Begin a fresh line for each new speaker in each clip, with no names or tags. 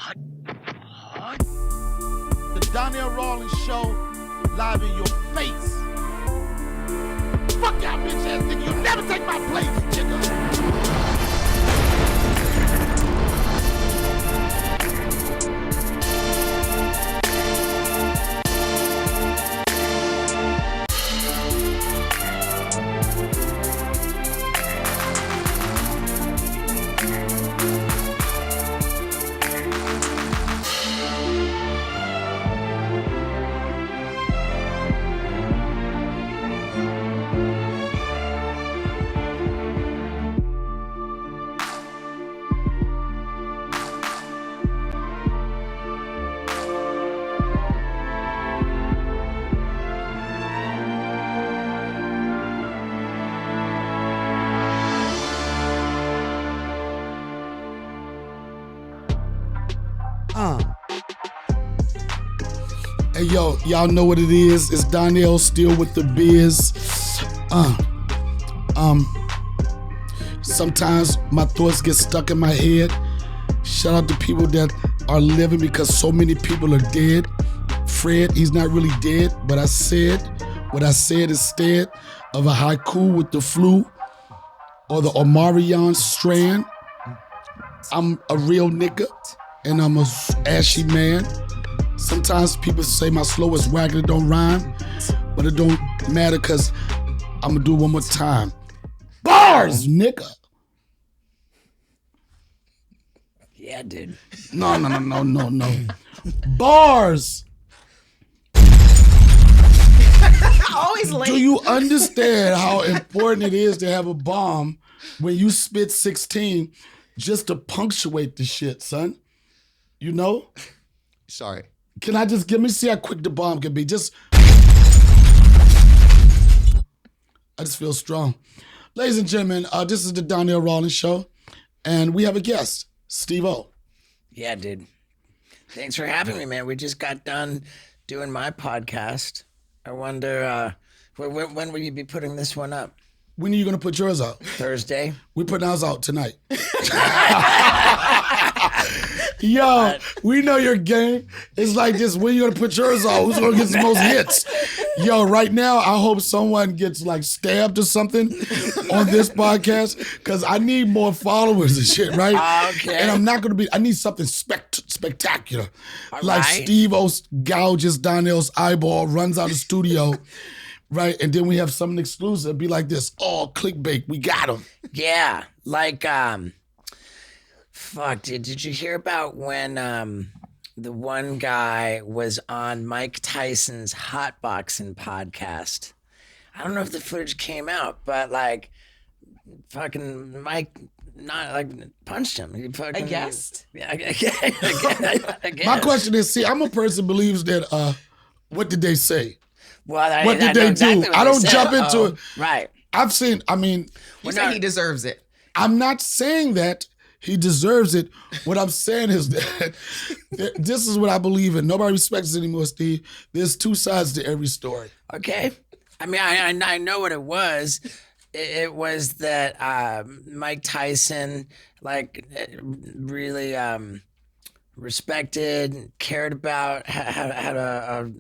The Donnell Rawlings show, live in your face. Fuck y'all bitch ass nigga, you never take my place, nigga. Hey, yo, y'all know what it is. It's Donnell still with the biz. Sometimes my thoughts get stuck in my head. Shout out to people that are living because so many people are dead. Fred, he's not really dead, but I said what I said instead of a haiku with the flu or the Omarion strand. I'm a real nigga and I'm a ashy man. Sometimes people say my slowest wagon don't rhyme, but it don't matter because I'm gonna do it one more time. Bars, nigga.
Yeah, dude.
No. Bars.
Always late.
Do you understand how important it is to have a bomb when you spit 16 just to punctuate the shit, son? You know?
Sorry.
Can I just let me see how quick the bomb can be? I just feel strong. Ladies and gentlemen, this is the Donnell Rawlings show, and we have a guest, Steve-O.
Yeah, dude. Thanks for having me, man. We just got done doing my podcast. I wonder, when will you be putting this one up?
When are you gonna put yours out?
Thursday.
We put ours out tonight. Yo, we know your game. It's like this, when you gonna put yours out? Who's gonna get the most hits? Yo, right now, I hope someone gets like stabbed or something on this podcast, because I need more followers and shit, right?
Okay.
And I'm not gonna be, I need something spectacular.
All
like
right.
Steve-O gouges Donnell's eyeball, runs out of the studio, right? And then we have something exclusive, be like this, oh, clickbait, we got him.
Yeah, like, fuck, did you hear about when the one guy was on Mike Tyson's Hotboxing podcast? I don't know if the footage came out, but like, fucking Mike not like punched him. He fucking,
I guessed.
Yeah, I guess.
My question is, see, I'm a person who believes that, what did they say?
Well,
What did
I
they
know exactly
do?
what
I
they
don't
said.
jump into it.
Right.
I've seen,
You say he deserves it.
I'm not saying that he deserves it. What I'm saying is that this is what I believe in. Nobody respects us anymore, Steve. There's two sides to every story.
Okay. I mean, I know what it was. It was that Mike Tyson, like, really respected, cared about, had a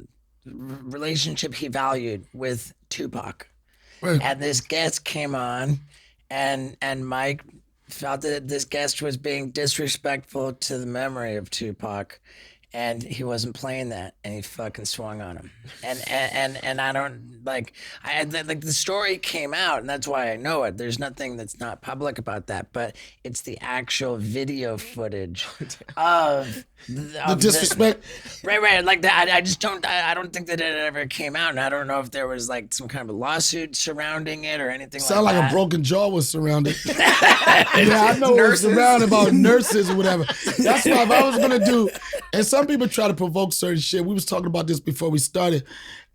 relationship he valued with Tupac.
Right.
And this guest came on, and Mike felt that this guest was being disrespectful to the memory of Tupac, and he wasn't playing that, and he fucking swung on him. And I don't like the story came out, and that's why I know it. There's nothing that's not public about that, but it's the actual video footage of
The disrespect.
Right. Like that. I don't think that it ever came out, and I don't know if there was like some kind of a lawsuit surrounding it or anything
Sound
like
like
that.
a broken jaw was surrounded. Yeah, I know it was surrounded about nurses or whatever. That's why if I was gonna do, and some people try to provoke certain shit. We was talking about this before we started.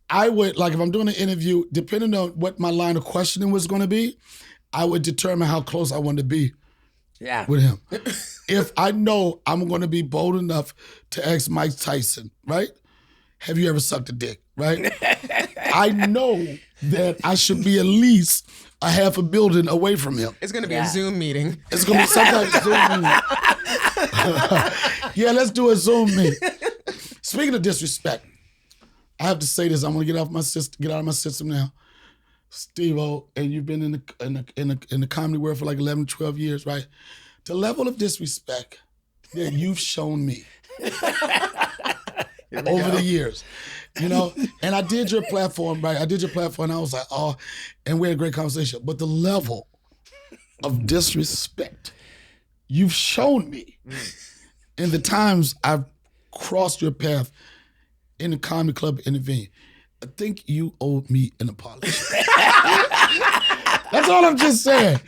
I would, like, if I'm doing an interview, depending on what my line of questioning was gonna be, I would determine how close I wanted to be
Yeah.
with him. If I know I'm gonna be bold enough to ask Mike Tyson, right? Have you ever sucked a dick, right? I know that I should be at least a half a building away from him.
It's going to be a Zoom meeting.
It's gonna be sometimes Zoom. Yeah, let's do a Zoom meet. Speaking of disrespect, I have to say this. I'm gonna get out of my system now. Steve-O, and you've been in the comedy world for like 11, 12 years, right? The level of disrespect that you've shown me over the years, you know? And I did your platform, right? I did your platform, and I was like, oh, and we had a great conversation. But the level of disrespect you've shown me in the times I've crossed your path in the comedy club, in the venue, I think you owe me an apology. That's all I'm just saying.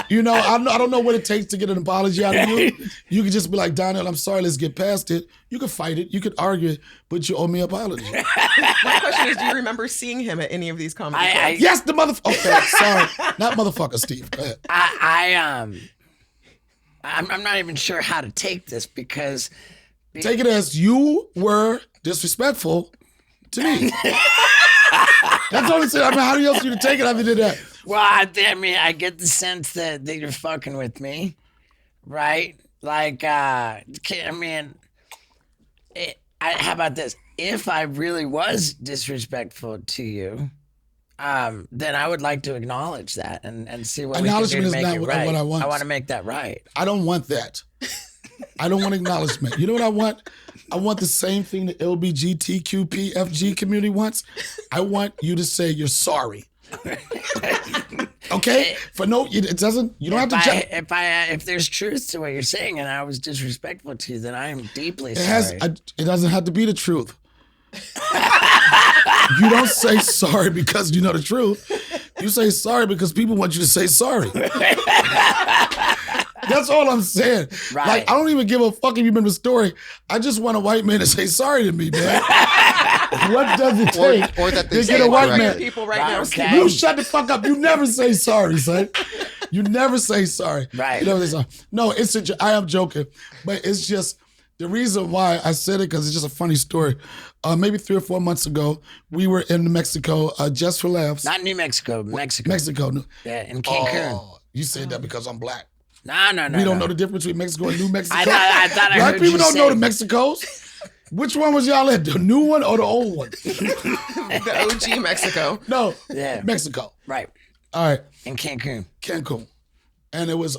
You know, I don't know what it takes to get an apology out of you. You could just be like, Donnell, I'm sorry, let's get past it. You could fight it, you could argue it, but you owe me an apology.
My question is, do you remember seeing him at any of these comedy clubs?
Yes, the motherfucker. Okay, sorry. Not motherfucker, Steve. Go ahead.
I'm not even sure how to take this because...
Take it as you were disrespectful to me. That's all I'm saying. I mean, how do you else you to take it other than that?
Well, I mean, I get the sense that you're fucking with me, right? Like, I mean, how about this? If I really was disrespectful to you, then I would like to acknowledge that and see what we can do to make it right.
What I want.
I want to make that right.
I don't want that. I don't want acknowledgement. You know what I want? I want the same thing the LBGTQPFG community wants. I want you to say you're sorry. Okay? It doesn't, you don't have to judge.
If there's truth to what you're saying and I was disrespectful to you, then I am deeply sorry.
It doesn't have to be the truth. You don't say sorry because you know the truth. You say sorry because people want you to say sorry. That's all I'm saying.
Right.
Like, I don't even give a fuck if you remember the story. I just want a white man to say sorry to me, man. What does it take
or that they
to get a white man?
People right now.
Okay.
You shut the fuck up. You never say sorry, son. You never say sorry.
Right.
You never say sorry. No, I am joking. But it's just, the reason why I said it, because it's just a funny story. Maybe 3 or 4 months ago, we were in Mexico, just for laughs.
Not New Mexico, Mexico.
Mexico.
Yeah, in Cancun.
Oh, you said that because I'm black.
No.
We don't know the difference between Mexico and New Mexico.
I thought I
Black
heard
people
you
don't
say.
know the Mexicos. Which one was y'all at? The new one or the old one?
The OG Mexico.
No.
Yeah.
Mexico.
Right.
All right.
In Cancun.
And it was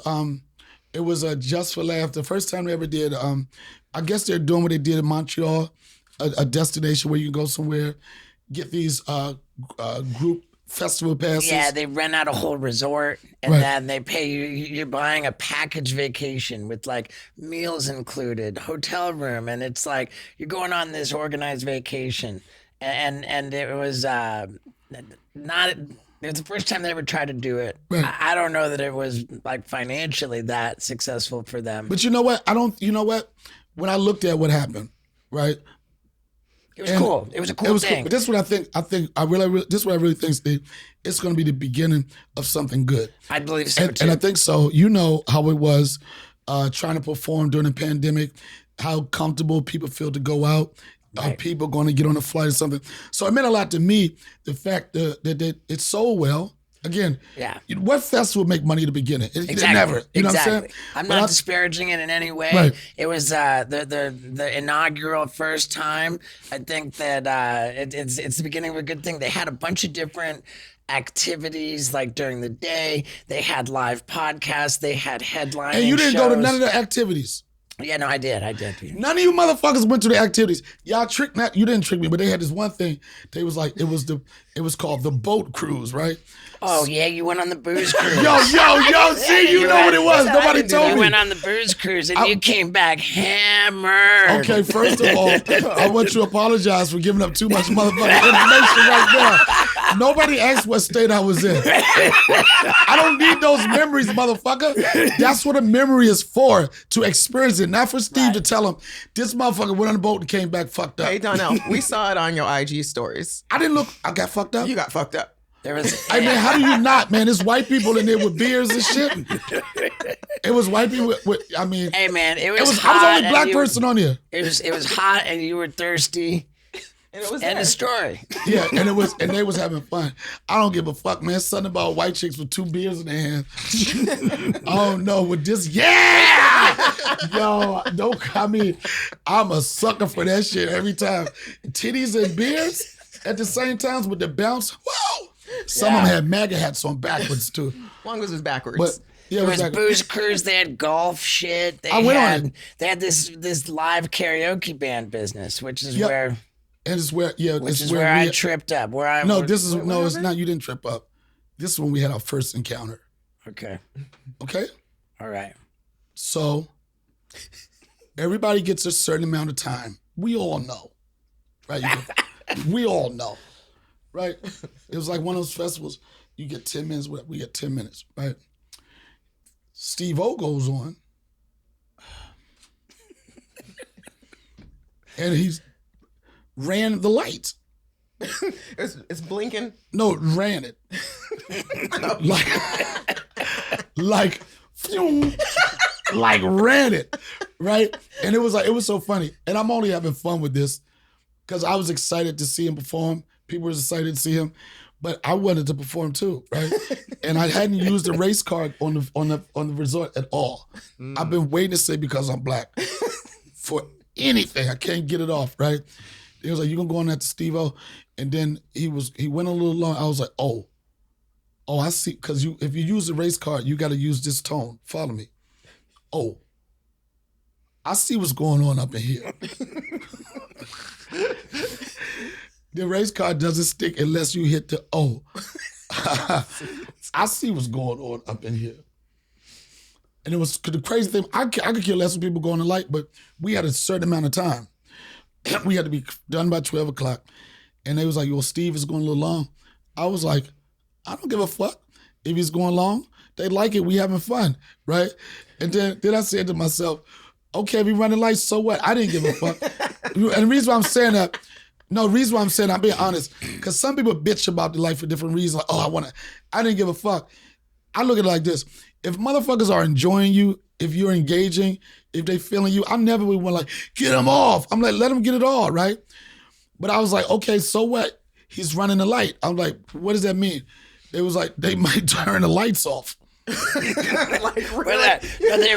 just for laugh. The first time they ever did, I guess they're doing what they did in Montreal, a destination where you can go somewhere, get these group festival passes.
Yeah, they rent out a whole resort and then they pay you. You're buying a package vacation with like meals included, hotel room, and it's like you're going on this organized vacation. And it was not. It was the first time they ever tried to do it.
Right.
I don't know that it was like financially that successful for them.
But you know what? You know what? When I looked at what happened, right?
It was cool. It was a cool thing.
Cool. But this is what I think. This is what I really think, Steve. It's going to be the beginning of something good.
I believe so too.
And I think so. You know how it was trying to perform during the pandemic, how comfortable people feel to go out. Are people going to get on a flight or something? So it meant a lot to me, the fact that it sold well. Again, what festival make money at the beginning? It never. You know what I'm saying?
I'm not disparaging it in any way.
Right.
It was the inaugural first time. I think that it's the beginning of a good thing. They had a bunch of different activities like during the day. They had live podcasts. They had headlining
And you didn't
shows.
go to none of the activities.
Yeah, no, I did.
None of you motherfuckers went to the activities. Y'all tricked me. You didn't trick me, but they had this one thing. They was like, it was called the boat cruise, right?
Oh yeah, you went on the booze cruise.
Yo, see, you know what it was. Nobody told me.
You went on the booze cruise and you came back hammered.
Okay, first of all, I want you to apologize for giving up too much motherfucking information right now. Nobody asked what state I was in. I don't need those memories, motherfucker. That's what a memory is for, to experience it, not for Steve to tell him, this motherfucker went on the boat and came back fucked up.
Hey, Donnell, we saw it on your IG stories.
I didn't look, I got fucked up.
You got fucked up.
There was.
I mean, how do you not, man? There's white people in there with beers and shit. It was white people with I mean.
Hey, man,
I
hot.
was the only black person on here.
It was hot and you were thirsty.
And it was
End
there.
of story.
Yeah, and they was having fun. I don't give a fuck, man. Something about white chicks with 2 beers in their hand. I don't know with this. Yeah, yo, I'm a sucker for that shit every time. Titties and beers at the same times with the bounce. Whoa. Some of them had MAGA hats on backwards too.
As long as it's backwards.
But yeah,
There was booze cruise. They had golf shit. They had this live karaoke band business, which is where.
And it's where,
Which is where I tripped up.
It's not. You didn't trip up. This is when we had our first encounter.
Okay.
Okay.
All right.
So everybody gets a certain amount of time. We all know, right? We all know, right? It was like one of those festivals. You get 10 minutes. We get 10 minutes, right? Steve-O goes on, and he's ran the lights.
It's blinking.
No, ran it. like, phew, like ran it, right? And it was so funny. And I'm only having fun with this because I was excited to see him perform. People were excited to see him, but I wanted to perform too, right? And I hadn't used the race card on the resort at all. I've been waiting to say because I'm black for anything. I can't get it off, right? He was like, "You gonna go on that to Steve-O?" And then he went a little long. I was like, "Oh, I see." Because if you use the race card, you got to use this tone. Follow me. Oh, I see what's going on up in here. The race card doesn't stick unless you hit the O. I see what's going on up in here. And it was the crazy thing. I could care less when people go on the light, but we had a certain amount of time. We had to be done by 12 o'clock. And they was like, "Well, Steve is going a little long." I was like, I don't give a fuck if he's going long. They like it. We having fun, right? And then I said to myself, okay, we running lights, so what? I didn't give a fuck. And the reason why I'm saying that, I'm being honest, because some people bitch about the light for different reasons. Like, I didn't give a fuck. I look at it like this. If motherfuckers are enjoying you, if you're engaging, if they feeling you, I'm never one like, get them off. I'm like, let them get it all, right? But I was like, okay, so what? He's running the light. I'm like, what does that mean? It was like, they might turn the lights off.
Like, really?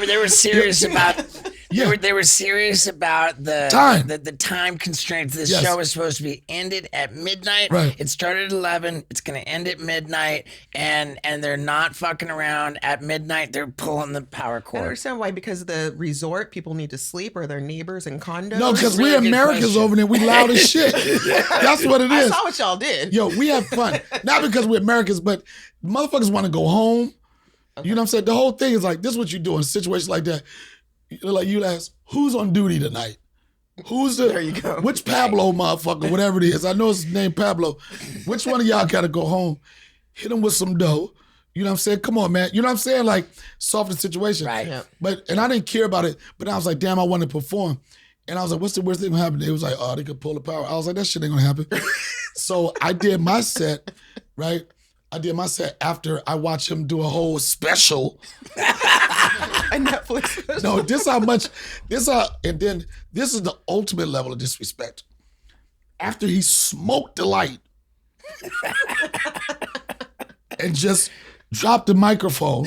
They were serious about. They were serious about the
time.
The time constraints. This
Yes.
show was supposed to be ended at midnight.
Right.
It started at 11. It's going to end at midnight, and they're not fucking around. At midnight, they're pulling the power
I don't
cord.
understand why, because the resort, people need to sleep, or their neighbors in condos.
No, because
Really
we're
good
Americans
question.
over there. We loud as shit. That's what it
I
is.
saw what y'all did.
Yo, we have fun. Not because we're Americans, but motherfuckers want to go home. Okay. You know what I'm saying? The whole thing is like, this is what you do in a situation like that. Like, you ask, who's on duty tonight?
There you go.
Which Pablo motherfucker, whatever it is. I know it's named Pablo. Which one of y'all got to go home? Hit him with some dough. You know what I'm saying? Come on, man. You know what I'm saying? Like, soften the situation.
Right.
Yeah.
And I didn't care about it, but I was like, damn, I want to perform. And I was like, what's the worst thing gonna happen? They was like, oh, they could pull the power. I was like, that shit ain't gonna happen. So I did my set, right? I did my set after I watched him do a whole special.
A Netflix special.
No, and then this is the ultimate level of disrespect. After he smoked the light and just dropped the microphone.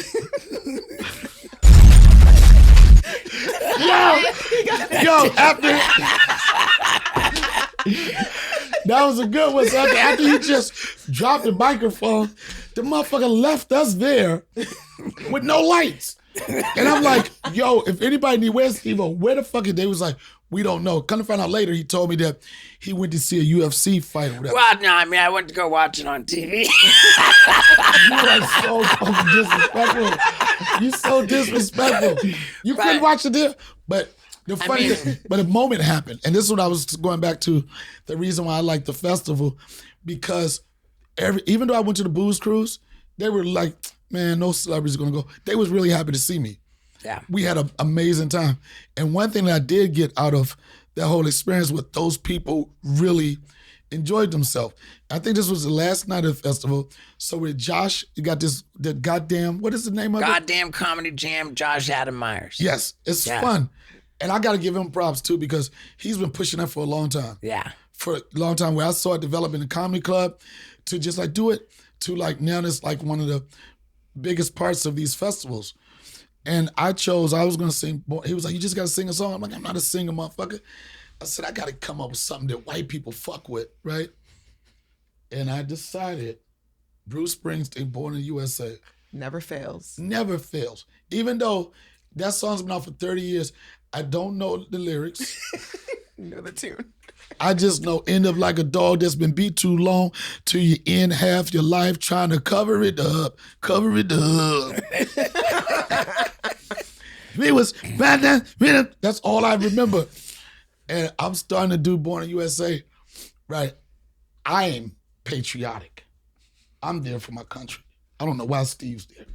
Yo, after that was a good one. So after he just dropped the microphone, the motherfucker left us there with no lights. And I'm like, yo, if anybody need, where's Steve-O? Where the fuck is they? Was like, we don't know. Come to find out later, he told me that he went to see a UFC fight or whatever.
Well, no, I mean, I went to go watch it on TV.
You are so fucking disrespectful. You so disrespectful. You couldn't watch it there. But the funny thing, but a moment happened. And this is what I was going back to, the reason why I like the festival, because even though I went to the booze cruise, they were like, man, no celebrities are gonna go. They was really happy to see me.
Yeah.
We had an amazing time. And one thing that I did get out of that whole experience with those people really enjoyed themselves. I think this was the last night of the festival. So with Josh, you got the goddamn, what is the name of it?
Goddamn Comedy Jam, Josh Adam Myers.
Yes, it's fun. And I got to give him props too, because he's been pushing that for a long time.
Yeah.
for a long time where I saw it develop in the comedy club to just like do it to like now it's like one of the biggest parts of these festivals. And I was going to sing. He was like, you just got to sing a song. I'm like, I'm not a singer, motherfucker. I said, I got to come up with something that white people fuck with, right? And I decided Bruce Springsteen, Born in the USA.
Never fails.
Never fails. Even though that song's been out for 30 years, I don't know the lyrics.
You know the tune.
I just know end up like a dog that's been beat too long till you end half your life trying to cover it up. It was that's all I remember. And I'm starting to do Born in USA, right? I am patriotic. I'm there for my country. I don't know why Steve's there.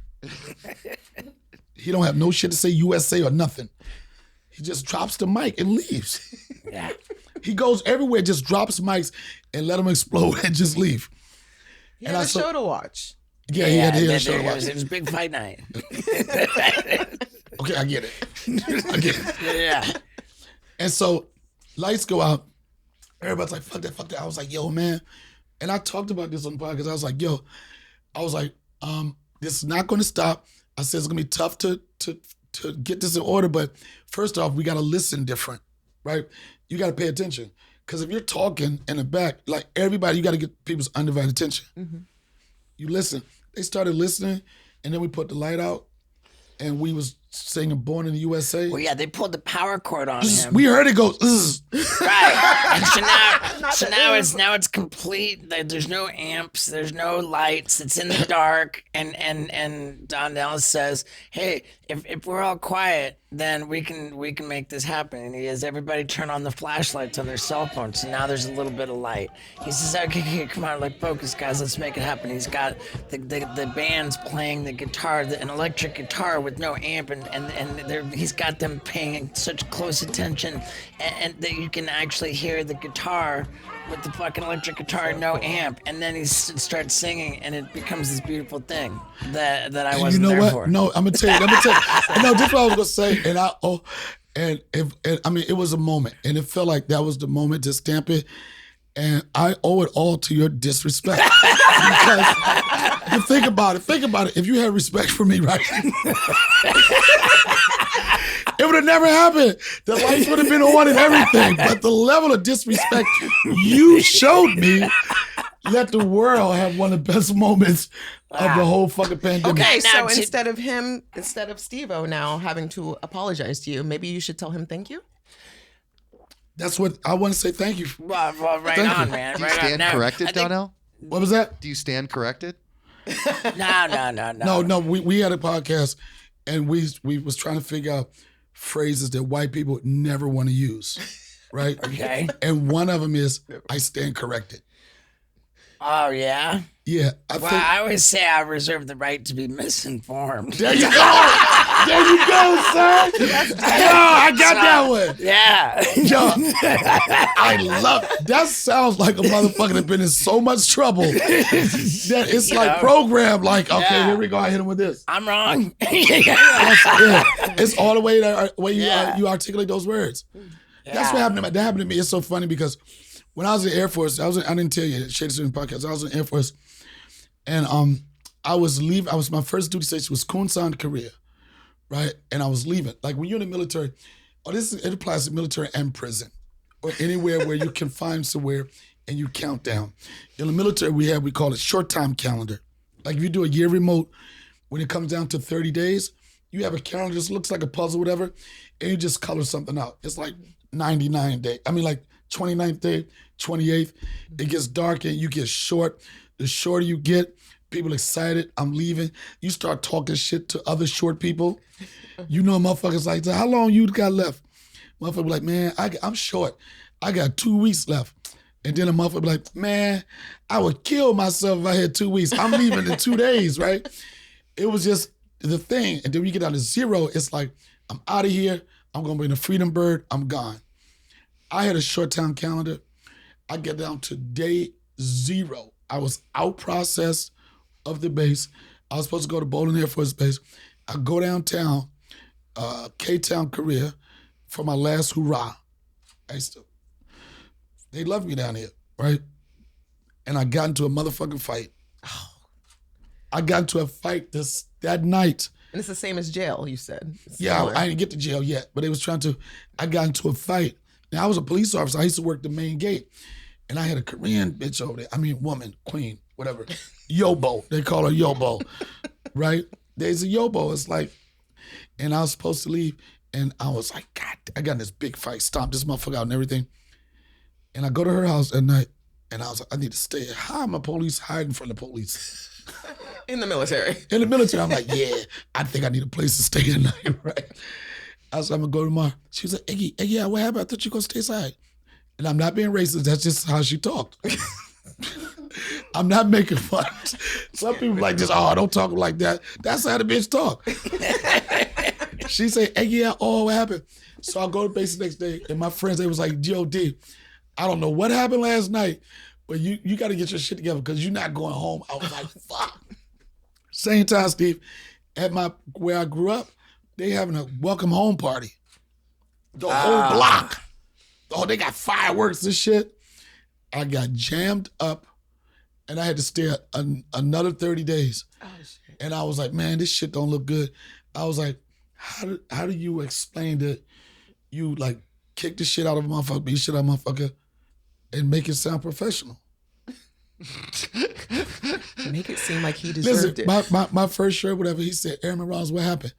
He don't have no shit to say USA or nothing. He just drops the mic and leaves.
Yeah.
He goes everywhere, just drops mics and let them explode and just leave.
He had a show to watch.
Yeah, he had a show to watch.
It was big fight night.
Okay, I get it.
Yeah.
And so lights go out. Everybody's like, fuck that. I was like, yo, man. And I talked about this on the podcast. I was like, this is not going to stop. I said it's going to be tough to get this in order. But first off, we got to listen different, right? You got to pay attention. Because if you're talking in the back, like everybody, you got to get people's undivided attention. Mm-hmm. You listen. They started listening, and then we put the light out, and we was singing Born in the USA.
Well, yeah, they pulled the power cord on him.
We heard it go,
right. And so now it's complete. There's no amps, there's no lights. It's in the dark. And Donnell says, "Hey, if we're all quiet, then we can make this happen." And he has everybody turn on the flashlights on their cell phones. So now there's a little bit of light. He says, "Okay, come on, like focus, guys. Let's make it happen." He's got the band's playing the guitar, an electric guitar with no amp, and he's got them paying such close attention, and that you can actually hear the guitar with the fucking electric guitar, no amp, and then he starts singing, and it becomes this beautiful thing that I wasn't there for.
No, I'm gonna tell you. No, this is what I was gonna say, it was a moment, and it felt like that was the moment to stamp it, and I owe it all to your disrespect. Because you think about it. If you had respect for me, right? It would have never happened. The lights would have been on and everything. But the level of disrespect you showed me let the world have one of the best moments of the whole fucking pandemic.
Okay, so instead of Steve-O now having to apologize to you, maybe you should tell him thank you?
That's what I want to say. Thank you.
Well, right on, man.
Do you stand corrected, Donnell?
What was that?
Do you stand corrected?
No.
No, we had a podcast and we was trying to figure out phrases that white people never want to use, right?
Okay.
And one of them is, I stand corrected.
Oh, yeah?
Yeah.
I always say I reserve the right to be misinformed.
There you go. There you go, son. I got that one.
Yeah.
Yo, I love that. Sounds like a motherfucker that's been in so much trouble that it's like programmed. Like, okay, here we go. I hit him with this.
I'm wrong.
It's all the way that you articulate those words.
Yeah.
That's what happened. That happened to me. It's so funny because when I was in the Air Force, I didn't tell you Shady Student Podcast. I was in the Air Force, and I was leaving. My first duty station was Kunsan, Korea, right? And I was leaving. Like when you're in the military, it applies to military and prison, or anywhere where you can find somewhere and you count down. In the military, we call it short time calendar. Like if you do a year remote, when it comes down to 30 days, you have a calendar that just looks like a puzzle, whatever, and you just color something out. It's like 99 day. I mean, like 29th day, 28th. It gets dark and you get short. The shorter you get, people excited. I'm leaving. You start talking shit to other short people. You know, motherfuckers like, how long you got left? Motherfucker be like, man, I'm short. I got 2 weeks left. And then a motherfucker be like, man, I would kill myself if I had 2 weeks. I'm leaving in 2 days, right? It was just the thing. And then when you get down to zero, it's like, I'm out of here. I'm going to be in a Freedom Bird. I'm gone. I had a short town calendar. I get down to day 0. I was out processed of the base. I was supposed to go to Bowling Air Force Base. I go downtown, K-Town, Korea, for my last hurrah. I used to They love me down here, right? And I got into a motherfucking fight. I got into a fight that night.
And it's the same as jail, you said. It's
Yeah,
similar.
I didn't get to jail yet, but they was trying to. I got into a fight. Now, I was a police officer. I used to work the main gate. And I had a Korean bitch over there. I mean, woman, queen, whatever. Yobo. They call her Yobo, right? There's a Yobo. It's like, and I was supposed to leave. And I was like, God, I got in this big fight, stomped this motherfucker out and everything. And I go to her house at night, and I was like, I need to stay. How am a police hiding from the police?
In the military.
In the military, I'm like, yeah, I think I need a place to stay tonight, right? I was like, I'm gonna go tomorrow. She was like, Iggy, yeah, what happened? I thought you were gonna stay inside. And I'm not being racist, that's just how she talked. I'm not making fun. Some people like this, oh, don't talk like that. That's how the bitch talk. She said, hey, yeah, oh, what happened? So I go to base the next day, and my friends, they was like, G.O.D., I don't know what happened last night, but you got to get your shit together because you're not going home. I was like, fuck. Same time, Steve, at where I grew up, they having a welcome home party. The whole block. Oh, they got fireworks and shit. I got jammed up, and I had to stay another 30 days. Oh, shit. And I was like, man, this shit don't look good. I was like, how do you explain that you like kick the shit out of a motherfucker, beat shit out of a motherfucker, and make it sound professional?
Make it seem like he deserved it.
My first shirt, whatever, he said, Airman Rollins, what happened?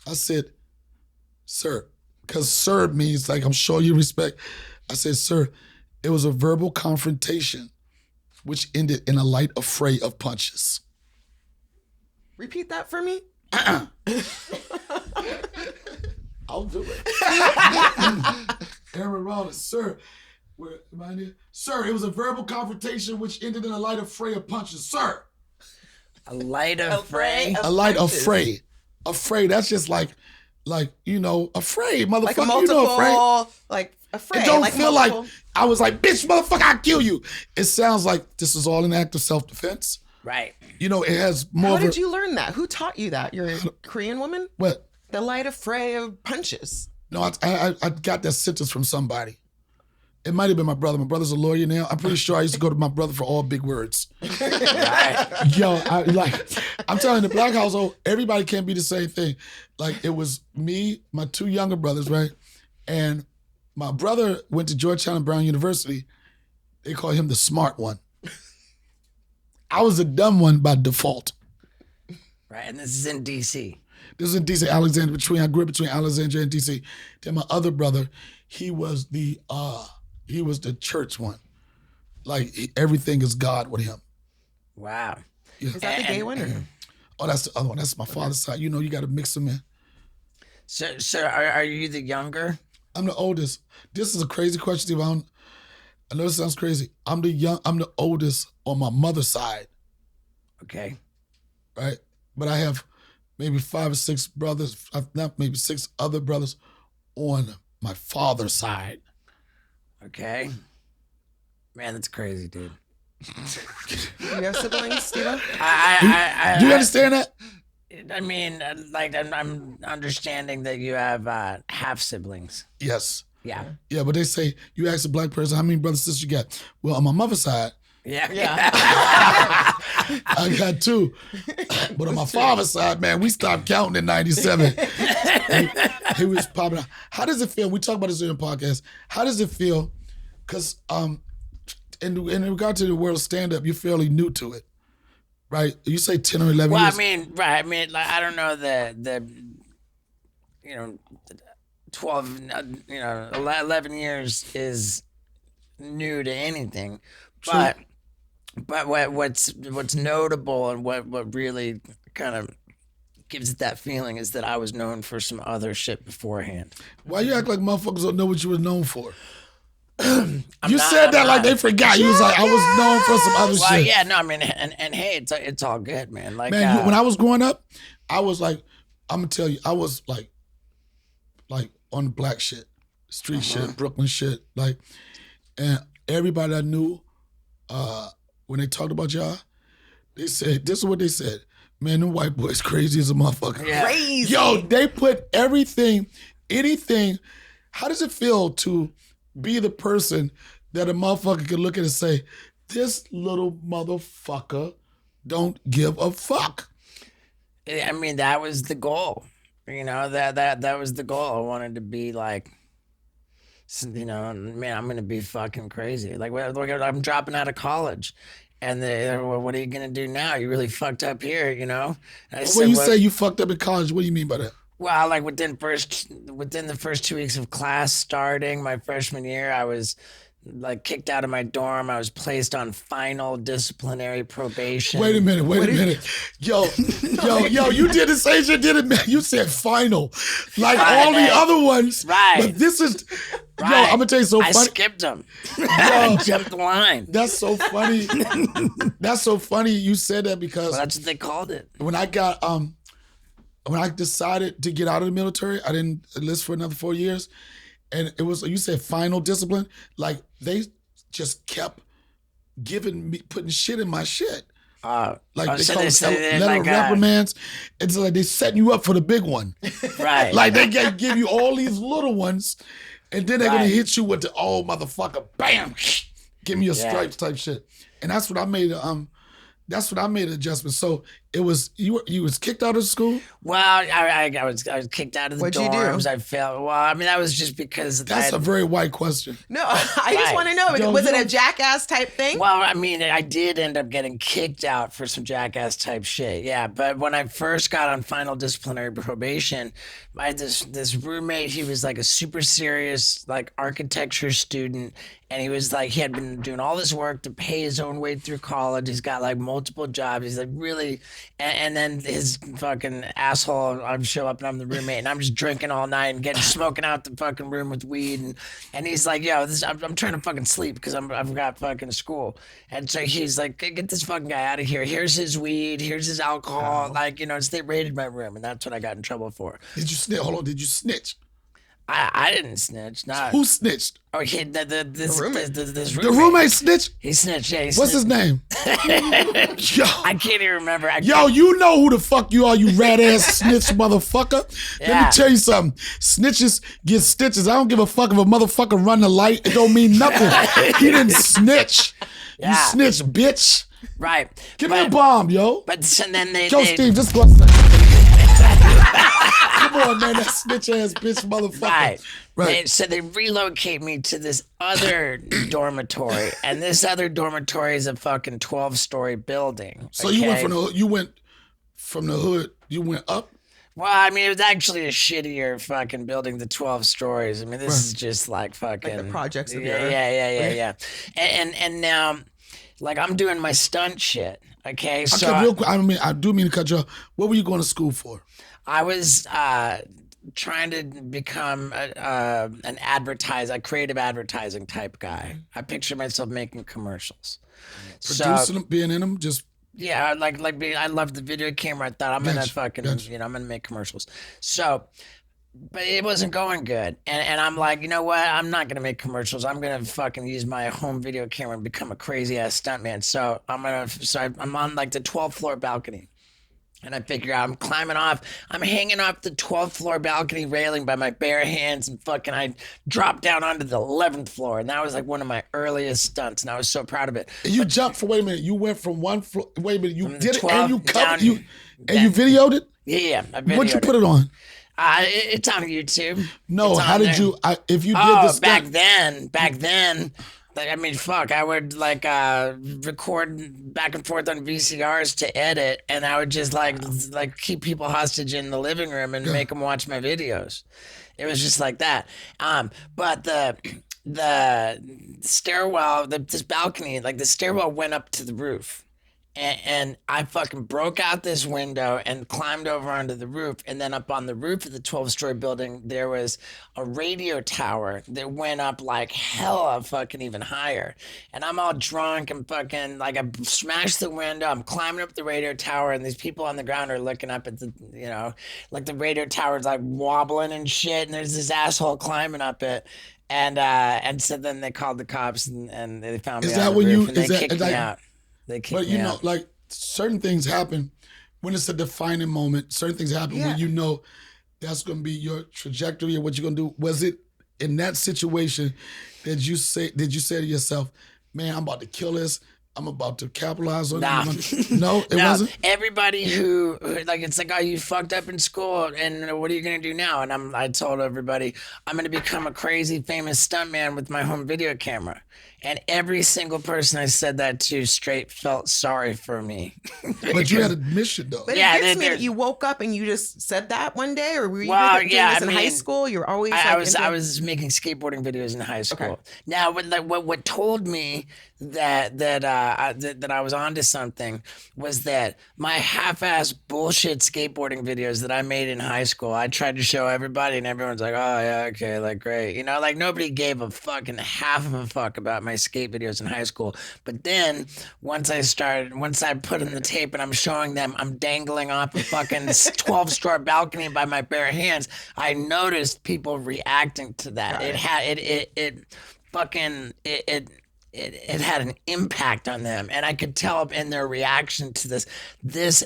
I said, sir, because sir means like I'm showing you respect. I said, sir, it was a verbal confrontation which ended in a light affray of punches.
Repeat that for me.
I'll do it. Aaron Rollins, sir. Where am I here? Sir, it was a verbal confrontation which ended in a light affray of punches. Sir.
A light affray?
A light affray. Affray, that's just like, you know, afraid, motherfucker.
Like a multiple,
you know, afraid.
like afraid.
It don't
like
feel
multiple.
like, I was like, bitch, motherfucker, I'll kill you. It sounds like this is all an act of self-defense.
Right.
You know, it has more
How
of
did you learn that? Who taught you that? You're a Korean woman?
What?
The light affray of punches.
No, I got that sentence from somebody. It might have been my brother. My brother's a lawyer now. I'm pretty sure I used to go to my brother for all big words.
Right.
Yo, I'm telling you, the black household, everybody can't be the same thing. Like, it was me, my two younger brothers, right? And my brother went to Georgetown and Brown University. They call him the smart one. I was the dumb one by default.
Right, and this is in D.C.
This is in D.C., Alexandria, I grew up between Alexandria and D.C. Then my other brother, he was the church one. Like, everything is God with him.
Wow.
Yeah.
Is that the gay one? Or?
Oh, that's the other one. That's my father's side. You know, you got to mix them in.
So are you the younger?
I'm the oldest. This is a crazy question, Steve. I know it sounds crazy. I'm the oldest on my mother's side.
Okay.
Right? But I have maybe 5 or 6 brothers, not maybe 6 other brothers on my father's side.
Okay. Man, that's crazy, dude.
You have siblings, Steve-O?
Do you understand that?
I mean, like, I'm understanding that you have half siblings.
Yes.
Yeah.
Yeah, but they say, you ask a black person, how many brothers and sisters you got? Well, on my mother's side,
Yeah.
I got 2. But on my father's side, man, we stopped counting in 97. he was popping out. How does it feel? We talk about this in the podcast. How does it feel? Because in regard to the world of stand-up, you're fairly new to it, right? You say 10 or 11
Well,
years.
I mean, right. I mean, like, I don't know the 12, 11 years is new to anything, but what's notable and what really kind of gives it that feeling is that I was known for some other shit beforehand.
Why you act like motherfuckers don't know what you were known for? You said that like they forgot. You was like, I was known for some other
Well,
shit.
yeah, no, I mean, and hey, it's all good, man. Like,
Man, when I was growing up, I was like, I'm gonna tell you, I was like on the black shit, street shit, Brooklyn shit, like, and everybody I knew, when they talked about y'all, they said, this is what they said, man, them white boys crazy as a motherfucker.
Yeah.
Crazy.
Yo, they put anything, how does it feel to be the person that a motherfucker could look at and say, this little motherfucker don't give a fuck.
I mean, that was the goal. You know, that was the goal. I wanted to be like, you know, man, I'm going to be fucking crazy. Like, I'm dropping out of college. And they're, well, what are you going to do now? You really fucked up here, you know? And I said,
When you say you fucked up in college, what do you mean by that?
well, like within the first 2 weeks of class starting my freshman year, I was like kicked out of my dorm. I was placed on final disciplinary probation.
Wait a minute. Yo, you did the same shit, did it, man? You said final. Like all the other ones.
Right.
But this is,
Right.
yo, I'm going to tell you so
I
funny.
skipped them. I jumped the line.
That's so funny. That's so funny you said that because
Well, that's what they called it.
when I got, when I decided to get out of the military, I didn't enlist for another 4 years. And it was, you said final discipline. Like they just kept putting shit in my shit. Like they
so
call
they
it
say
letter
like
reprimands. It's like they setting you up for the big one.
right.
Like they give you all these little ones, and then they're gonna
Right.
hit you with the motherfucker, bam, give me a
Yeah.
stripes type shit. And that's what I made. That's what I made an adjustment. So it was you was kicked out of school.
Well, I was kicked out of the
What'd you do?
dorms. I failed. Well, I mean, that was just because
That's a very white question.
No, I just
Right.
want to know.
Yo,
Was
you
it a
don't-
jackass type thing?
Well, I mean, I did end up getting kicked out for some jackass type shit. Yeah, but when I first got on final disciplinary probation, I had this roommate. He was like a super serious like architecture student, and he was like he had been doing all this work to pay his own way through college. He's got like multiple jobs. He's like really, and then his fucking asshole. I'd show up and I'm the roommate, and I'm just drinking all night and smoking out the fucking room with weed, and he's like, yo, I'm trying to fucking sleep because I've got fucking school, and so he's like, get this fucking guy out of here. Here's his weed. Here's his alcohol. Like, you know, they raided my room, and that's what I got in trouble for.
Did you snitch? Hold on. Did you snitch?
I didn't snitch. Nah.
Who snitched?
Oh, this
roommate.
this
The roommate snitched.
He snitched. Yeah, he
What's his
snitched.
name? Yo.
I can't even remember.
Yo, you know who the fuck you are, you rat ass snitch motherfucker. Let
Yeah.
me tell you something. Snitches get stitches. I don't give a fuck if a motherfucker run the light. It don't mean nothing. He didn't snitch.
Yeah.
You snitch, bitch.
Right.
Give me a bomb, yo.
But so then
Yo,
they
Steve, just go outside. Come on, man, that snitch ass bitch motherfucker.
Right. So they relocate me to this other dormitory, and this other dormitory is a fucking 12-story building.
So you went
okay?
from the hood, you went up.
Well, I mean, it was actually a shittier fucking building, the 12 stories. I mean, this is just like fucking
Like the projects of
yeah,
your-
yeah. And now, like, I'm doing my stunt shit. Okay, so
Okay, real quick. I do mean to cut you off. What were you going to school for?
I was trying to become an creative advertising type guy. I picture myself making commercials.
Producing them, being in them, just
Yeah, I love the video camera. I thought I'm gonna fucking,
gotcha.
you know, I'm gonna make commercials. So, but it wasn't going good, and I'm like, you know what? I'm not gonna make commercials. I'm gonna fucking use my home video camera and become a crazy ass stuntman. So I'm on like the 12th floor balcony. And I figure out I'm climbing off. I'm hanging off the 12th floor balcony railing by my bare hands, and fucking I dropped down onto the 11th floor. And that was like one of my earliest stunts, and I was so proud of it.
you jumped for. Wait a minute, you went from one floor. Wait a minute, you
From the
did it
12
and you covered
down-
you and you videoed it.
Yeah, I
What'd you
videoed
put it on?
It's on YouTube.
No,
It's
how
on
did
there.
you? If you did
Oh,
this
back then, like, I mean, fuck, I would like record back and forth on VCRs to edit, and I would just like keep people hostage in the living room and make them watch my videos. It was just like that. But the stairwell, this balcony, like the stairwell went up to the roof. And I fucking broke out this window and climbed over onto the roof. And then up on the roof of the 12-story building, there was a radio tower that went up like hella fucking even higher. And I'm all drunk and fucking like I smashed the window. I'm climbing up the radio tower, and these people on the ground are looking up at the, you know, like the radio tower's like wobbling and shit. And there's this asshole climbing up it. And so then they called the cops and they found me
Is
on
that
the
when
roof,
you-
and they
is that-
kicked
is
me
that-
out. They kicked
But
me
you know,
out.
like certain things happen when it's a defining moment. Certain things happen
Yeah.
when you know that's going to be your trajectory and what you're going to do. Was it in that situation, did you say to yourself, man, I'm about to kill this. I'm about to capitalize on it. No, it wasn't.
Everybody who like, it's like, oh, you fucked up in school, and what are you gonna do now? And I told everybody, I'm gonna become a crazy famous stuntman with my home video camera. And every single person I said that to straight felt sorry for me.
But you had a mission, though.
But it gets me that you woke up and you just said that one day, or were you doing this in high school? You're always.
I was making skateboarding videos in high school. Okay. Now, what told me that I was onto something was that my half-ass bullshit skateboarding videos that I made in high school, I tried to show everybody, and everyone's like, oh yeah, okay, like great, you know, like nobody gave a fucking half of a fuck about my skate videos in high school. But then once I put in the tape and I'm showing them I'm dangling off a fucking 12-story balcony by my bare hands, I noticed people reacting to that. It had an impact on them, and I could tell in their reaction to this.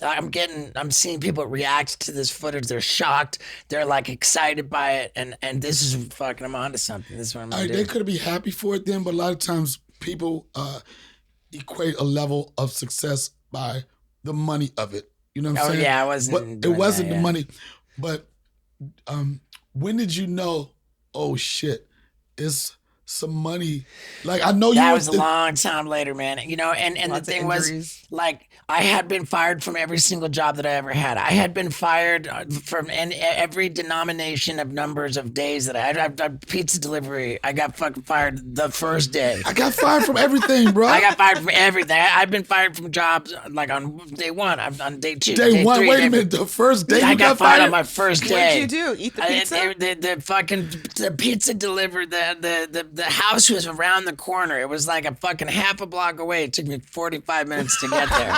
I'm seeing people react to this footage. They're shocked. They're like excited by it, and this is fucking. I'm onto something. This is what I'm gonna do.
They could be happy for it then, but a lot of times people equate a level of success by the money of it. You know what I'm saying?
Yeah, it
wasn't the money. But when did you know? Oh shit! It's some money. Like, I know
that was a long time later, man. You know, and the thing was, like, I had been fired from every single job that I ever had. I had been fired from every denomination of numbers of days that I had. Pizza delivery, I got fucking fired the first day.
I got fired from everything, bro.
I got fired from everything. I've been fired from jobs like on day one. I'm on day two.
Day one.
Three,
wait a minute. The first day
I got fired on my first day.
What did you do? Eat the pizza?
The pizza delivered. The house was around the corner. It was like a fucking half a block away. It took me 45 minutes to get there.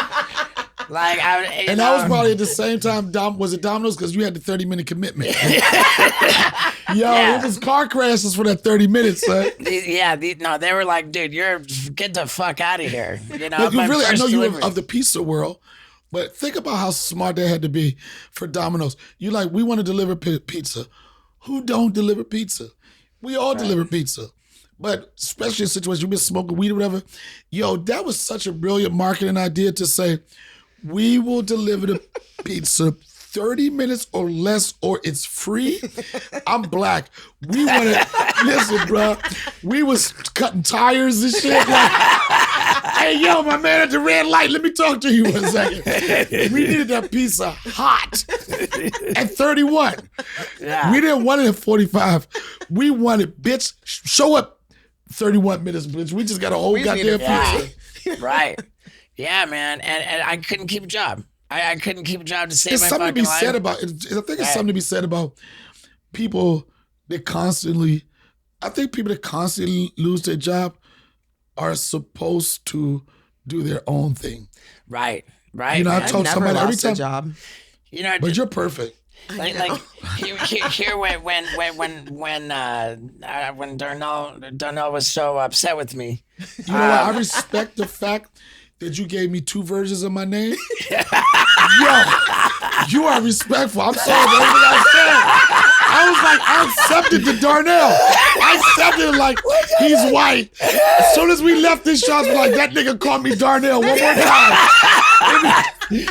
Like,
that was probably at the same time. Was it Domino's? Because you had the 30-minute commitment. It was car crashes for that 30 minutes, son.
They were like, dude, get the fuck out of here. You know,
I know you were of the pizza world, but think about how smart they had to be for Domino's. You like, we want to deliver pizza. Who don't deliver pizza? We all deliver pizza. But especially in situations you've been smoking weed or whatever, that was such a brilliant marketing idea to say, we will deliver the pizza 30 minutes or less, or it's free. I'm black. We want to, listen, bro, we was cutting tires and shit. Like, hey, my man at the red light, let me talk to you 1 second. We needed that pizza hot at 31. Yeah. We didn't want it at 45. We wanted, bitch, show up 31 minutes, bitch. We just got a whole goddamn pizza.
Right. Yeah, man. And I couldn't keep a job. I couldn't keep a job to save my fucking life.
I think it's something to be said about people that constantly lose their job are supposed to do their own thing.
Right.
I told somebody every time.
Job.
But you're perfect.
Like here when Donnell was so upset with me.
You know what? I respect the fact that you gave me 2 versions of my name. You are respectful. I'm sorry for everything I said. I was like, I accepted the Darnell. I accepted it like he's white. As soon as we left this shop, I was like, that nigga called me Darnell one more time. He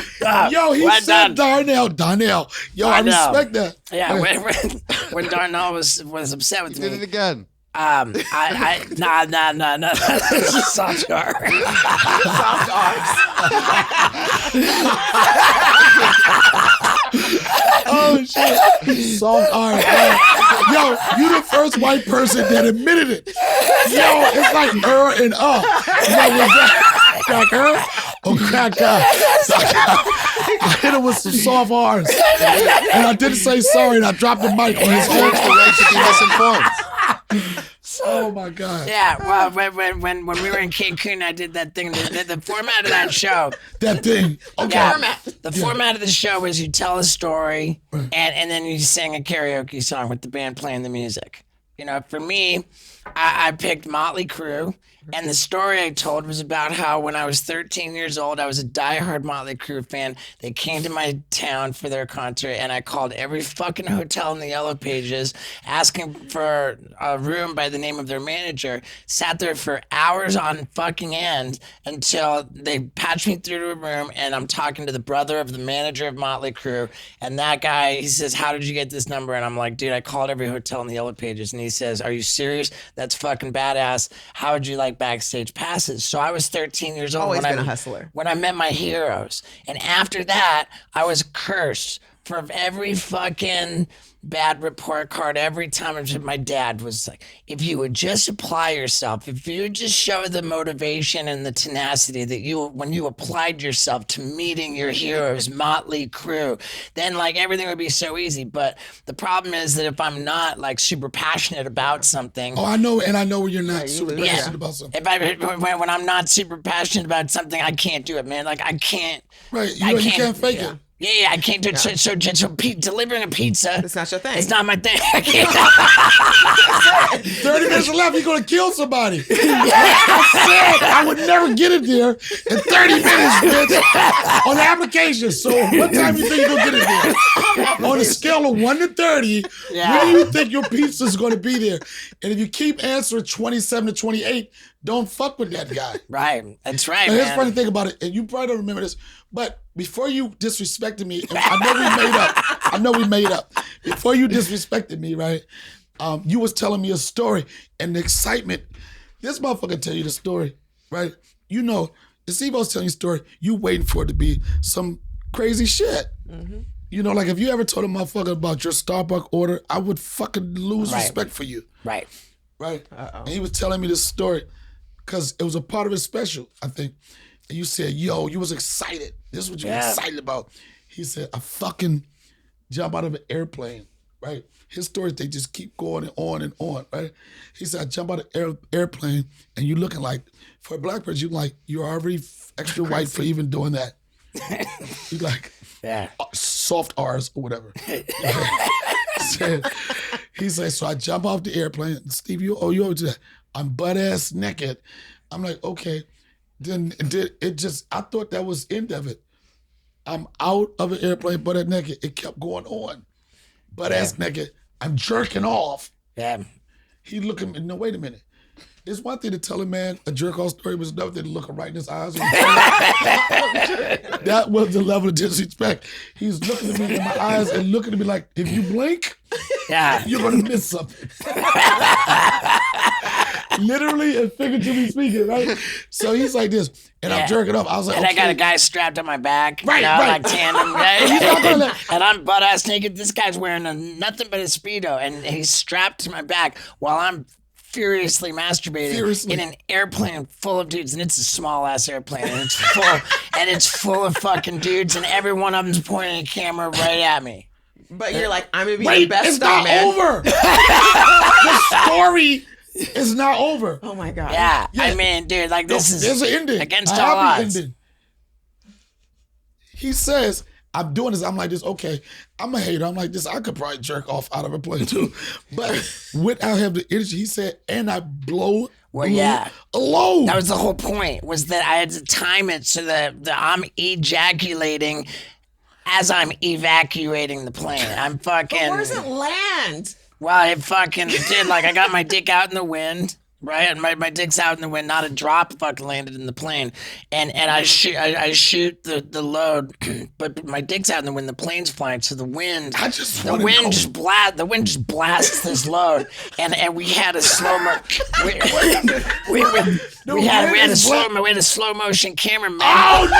said Darnell. Donnell. I respect that.
Yeah, when Darnell was upset with me.
You did it again.
No. This is soft R.
Soft R's.
Oh shit. Soft R. You the first white person that admitted it. It's like her and crack her or crack I hit him with some soft R's. And I didn't say sorry, and I dropped the mic on his own to be misinformed. Oh my God!
Yeah, well, when we were in Cancun, I did that thing. The format of that show.
That thing. Okay.
Yeah, the format of the show is you tell a story, and then you sing a karaoke song with the band playing the music. For me, I picked Motley Crue, and the story I told was about how when I was 13 years old, I was a diehard Motley Crue fan. They came to my town for their concert, and I called every fucking hotel in the Yellow Pages asking for a room by the name of their manager. Sat there for hours on fucking end until they patched me through to a room, and I'm talking to the brother of the manager of Motley Crue, and that guy, he says, "How did you get this number?" And I'm like, "Dude, I called every hotel in the Yellow Pages." And he says, "Are you serious? That's fucking badass. How would you like backstage passes?" So I was 13 years old
Always
when
been
I
a hustler.
when I met my heroes. And after that, I was cursed for every fucking bad report card. Every time my dad was like, if you would just apply yourself, if you would just show the motivation and the tenacity that when you applied yourself to meeting your heroes, Motley Crue, then like everything would be so easy. But the problem is that if I'm not like super passionate about something.
Oh, I know, and I know when you're not super
lose.
passionate
Yeah.
about something.
When I'm not super passionate about something, I can't do it, man. Like I can't.
Right,
I
you can't fake
yeah.
it.
Yeah, I can't do it. So delivering a pizza.
It's not your thing.
It's not my thing. I can't.
30 minutes left, you're gonna kill somebody. I said I would never get it there in 30 minutes, bitch, on the application. So what time you think you're gonna get it there? On a scale of 1 to 30, when do you think your pizza's gonna be there? And if you keep answering 27 to 28, don't fuck with that guy.
Right. That's right,
Now, here's the
man.
funny thing about it, and you probably don't remember this, but before you disrespected me, and I know we made up. Before you disrespected me, right? You was telling me a story, and the excitement. This motherfucker tell you the story, right? You know, if Steve-O's telling you a story, you waiting for it to be some crazy shit.
Mm-hmm.
You know, like if you ever told a motherfucker about your Starbucks order, I would fucking lose
Right.
respect for you,
Right.
right? And he was telling me this story because it was a part of his special, I think. And you said, yo, you was excited. This is what you were excited about. He said, I fucking jump out of an airplane, right? His stories, they just keep going and on, right? He said, I jump out of an airplane and you looking like, for a black person, you're already extra white for even doing that. He's like,
Yeah.
soft R's or whatever. He said, so I jump off the airplane. Steve, you owe that. I'm butt ass naked. I'm like, okay. Then it just, I thought that was the end of it. I'm out of an airplane, butt ass naked. It kept going on. Butt ass naked. I'm jerking off.
Yeah.
He looking, no, wait a minute. It's one thing to tell a man a jerk off story, but it's another thing to look him right in his eyes. That was the level of disrespect. He's looking at me in my eyes and looking at me like, if you blink, you're gonna miss something. Literally and figuratively speaking, right? So he's like this, and I'm jerking off. I was like,
And
okay.
I got a guy strapped on my back.
Right,
you know,
right.
like tandem. Right? And I'm butt ass naked. This guy's wearing nothing but a Speedo, and he's strapped to my back while I'm furiously masturbating in an airplane full of dudes, and it's a small ass airplane, and it's full of fucking dudes, and every one of them's pointing a camera right at me.
But you're like, I'm gonna be
Wait,
the best
it's not
stuntman.
over. The story is not over.
Oh my god.
Yeah. I mean, dude, like this is
There's an ending.
against
a
all
happy
odds.
ending. He says, I'm doing this. I'm like this, okay. I'm a hater. I'm like this. I could probably jerk off out of a plane too. But without having the energy, he said, and I blew alone.
That was the whole point, was that I had to time it so that I'm ejaculating as I'm evacuating the plane. I'm fucking...
Where does it land?
Well, I fucking did. Like, I got my dick out in the wind, right? And my dick's out in the wind. Not a drop fucking landed in the plane. And I shoot the load, but my dick's out in the wind. The plane's flying, so the wind just blasts this load. And we had a slow mo. We had a slow motion camera mounted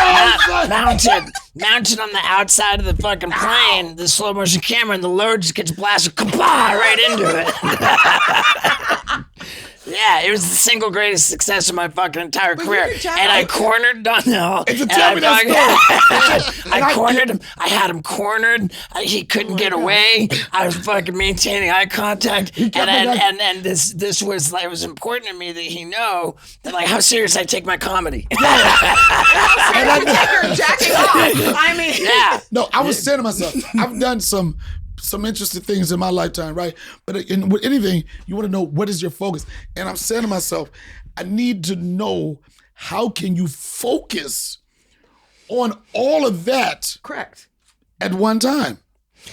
on the outside of the fucking plane, the slow motion camera, and the load just gets blasted right into it. Yeah, it was the single greatest success of my fucking entire career. And I cornered Donnell.
Tell me that story.
I cornered him. I had him cornered. He couldn't get away. I was fucking maintaining eye contact. And this was like, it was important to me that he know that like how serious I take my comedy.
You're jacking off. I mean,
No, I was saying to myself, I've done some some interesting things in my lifetime, right? But with anything, you want to know what is your focus. And I'm saying to myself, I need to know how can you focus on all of that
Correct.
at one time.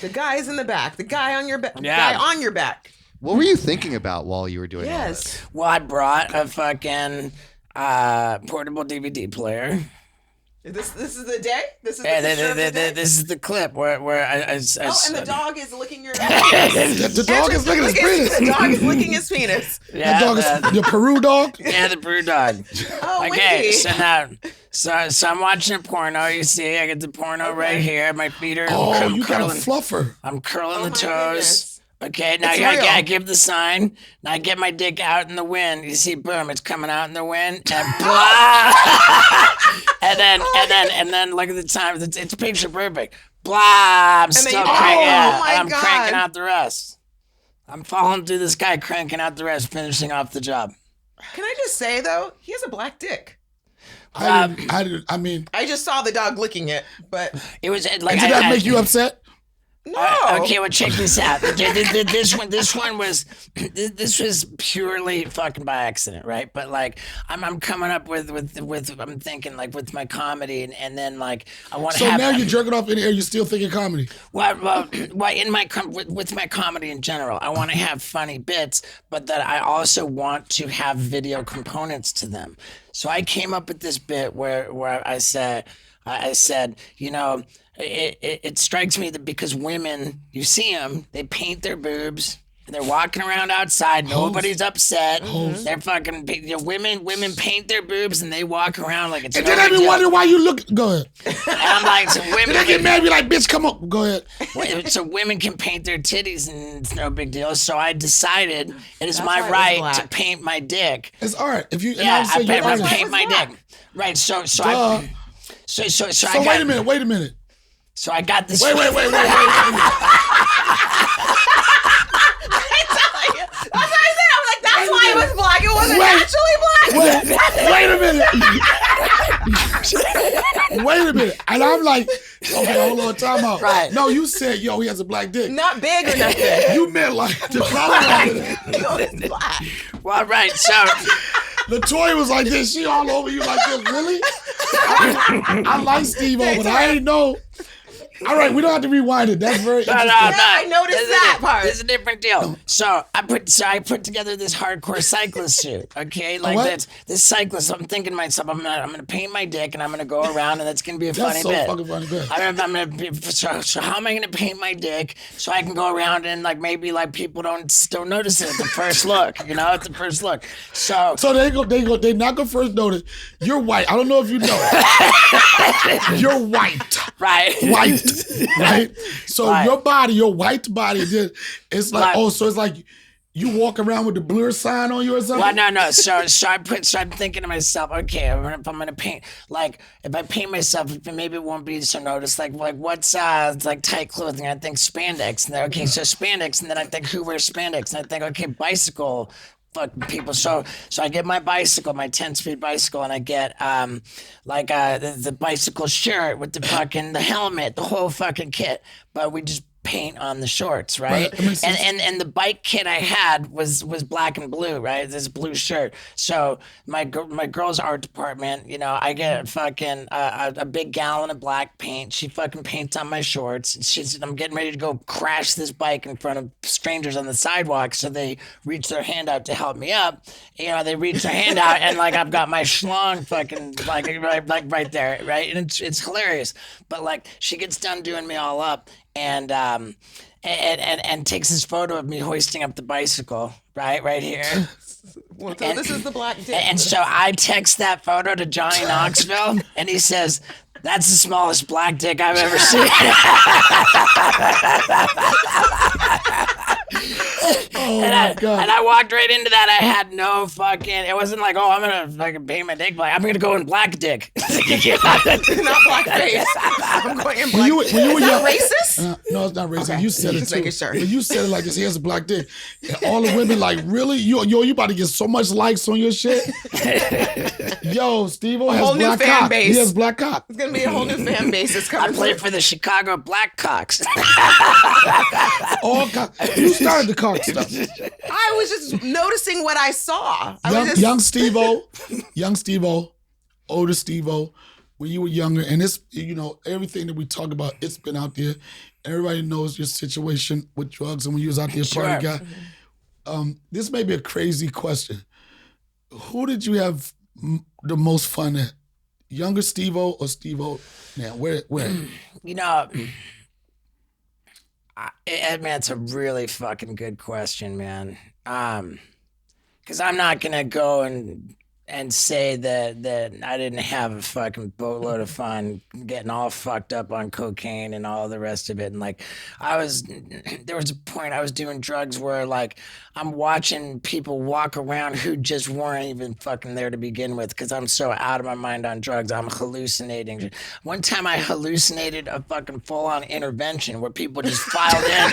The guy is in the back. The guy on your back.
Yeah.
Guy on your back.
What were you thinking about while you were doing all this?
Yes.
Well, I brought a fucking portable DVD player.
This is the day. This is the
Yeah,
picture of the day?
this is the clip where I
Oh, and the dog is licking your.
The dog is licking his penis.
The dog is licking his penis.
yeah,
The dog is your Peru dog.
yeah, the brew dog.
Oh,
Okay,
Wiki.
so now, so I'm watching a porno. You see, I get the porno right here. My feet are.
Oh,
I'm
you got a
curling.
fluffer.
I'm curling
Oh
the
my
toes.
goodness.
Okay, now
It's
I,
real.
I give the sign. Now I get my dick out in the wind. You see, boom, it's coming out in the wind, and blah. and then look at the time. It's picture perfect. Blah. I'm still
you-
cranking
oh
out.
my
I'm
God.
cranking out the rest. I'm following through this guy cranking out the rest, finishing off the job.
Can I just say though, he has a black dick.
I mean,
I just saw the dog licking it, but
It was like
did that make you upset?
no.
Okay, well, check this out. This was purely fucking by accident, right? But like, I'm coming up with I'm thinking like with my comedy, and then like I want to
So
have.
now you're jerking off in the air. You're still thinking comedy.
Well, in my with my comedy in general, I want to have funny bits, but that I also want to have video components to them. So I came up with this bit where I said, you know, it strikes me that because women, you see them, they paint their boobs. And they're walking around outside. Nobody's upset. They're fucking women paint their boobs and they walk around like it's
And
no
then I
big
be
deal.
wondering why you look. Go ahead.
And I'm like, so
Then I get
women.
mad. Be like, bitch, come on. Go ahead.
So women can paint their titties and it's no big deal. So I decided it is
That's
my
why it was
right
black.
to paint my dick.
It's art. If you, and
Yeah,
I'm saying you're
I
artist.
paint my
black.
dick. Right. So
Duh.
I
So
got,
wait a minute. Wait a minute.
So I got this.
Wait.
That's what I said. I'm like, that's why it was black. It wasn't actually black.
Wait a minute. And I'm like, okay, hold on, time out.
Right.
No, you said, yo, he has a black dick.
Not big or nothing.
You meant like the color of it.
No, it's black.
Well, right. So
LaToya was like this. She all over you like this. Really? I like Steve-O, but I ain't know. All right, we don't have to rewind it. That's very interesting.
I noticed
This is
that
a-
part.
This is a different deal. So I put together this hardcore cyclist suit. Okay, like
what?
this cyclist. I'm thinking to myself, I'm gonna paint my dick and I'm gonna go around and that's gonna be a
That's
funny
so
bit.
fucking funny bit.
I'm gonna be, so how am I gonna paint my dick so I can go around and like maybe like people don't notice it at the first look, you know, at the first look. So
They not gonna first notice. You're white. I don't know if you know it. You're white.
right.
Right? So
Right.
your body, your white body, it's like,
Right.
so it's like you walk around with the blur sign on you or something?
Well, no. So I'm thinking to myself, okay, if I'm gonna paint, like, if I paint myself, maybe it won't be so noticed. Like what's it's like tight clothing? I think spandex. And then, okay, so spandex, and then I think who wears spandex? And I think, okay, bicycle. Fucking people. So I get my bicycle, my 10-speed bicycle, and I get the bicycle shirt with the fucking the helmet, the whole fucking kit. But we just paint on the shorts, right?
Right, that makes sense.
And the bike kit I had was black and blue, right? This blue shirt. So my girl's art department, you know, I get fucking a big gallon of black paint. She fucking paints on my shorts. I'm getting ready to go crash this bike in front of strangers on the sidewalk. So they reach their hand out to help me up. You know, they reach their hand out and like I've got my schlong fucking like right there, right? And it's hilarious. But like she gets done doing me all up. And takes this photo of me hoisting up the bicycle, right here.
Well, so this is the black dick.
And so I text that photo to Johnny Knoxville, and he says, "That's the smallest black dick I've ever seen."
Oh my God.
And I walked right into that. I had no fucking. It wasn't like, oh, I'm gonna fucking paint my dick black. I'm gonna go in black dick.
Not blackface. I'm going in black.
Is
that racist?
No, it's not racist.
Okay.
You said it
Just
too.
making sure.
But you said it like this. He has a black dick. And all the women like, really? You about to get so much likes on your shit? Yo, Steve-O has
whole new
black
fan
cock.
base.
He has black cock.
It's gonna be a whole new fan base. It's
I
coming.
played for the Chicago Blackhawks.
All cock. You started the cock stuff.
I was just noticing what I saw.
Young Steve-O, older Steve-O, when you were younger, and it's, everything that we talk about, it's been out there. Everybody knows your situation with drugs and when you was out there party guy. This may be a crazy question. Who did you have the most fun at? Younger Steve-O or Steve-O now? Where?
Man, it's a really fucking good question, man. Because I'm not gonna go and say that I didn't have a fucking boatload of fun getting all fucked up on cocaine and all the rest of it. And like, there was a point I was doing drugs where like I'm watching people walk around who just weren't even fucking there to begin with because I'm so out of my mind on drugs. I'm hallucinating. One time I hallucinated a fucking full-on intervention where people just filed in.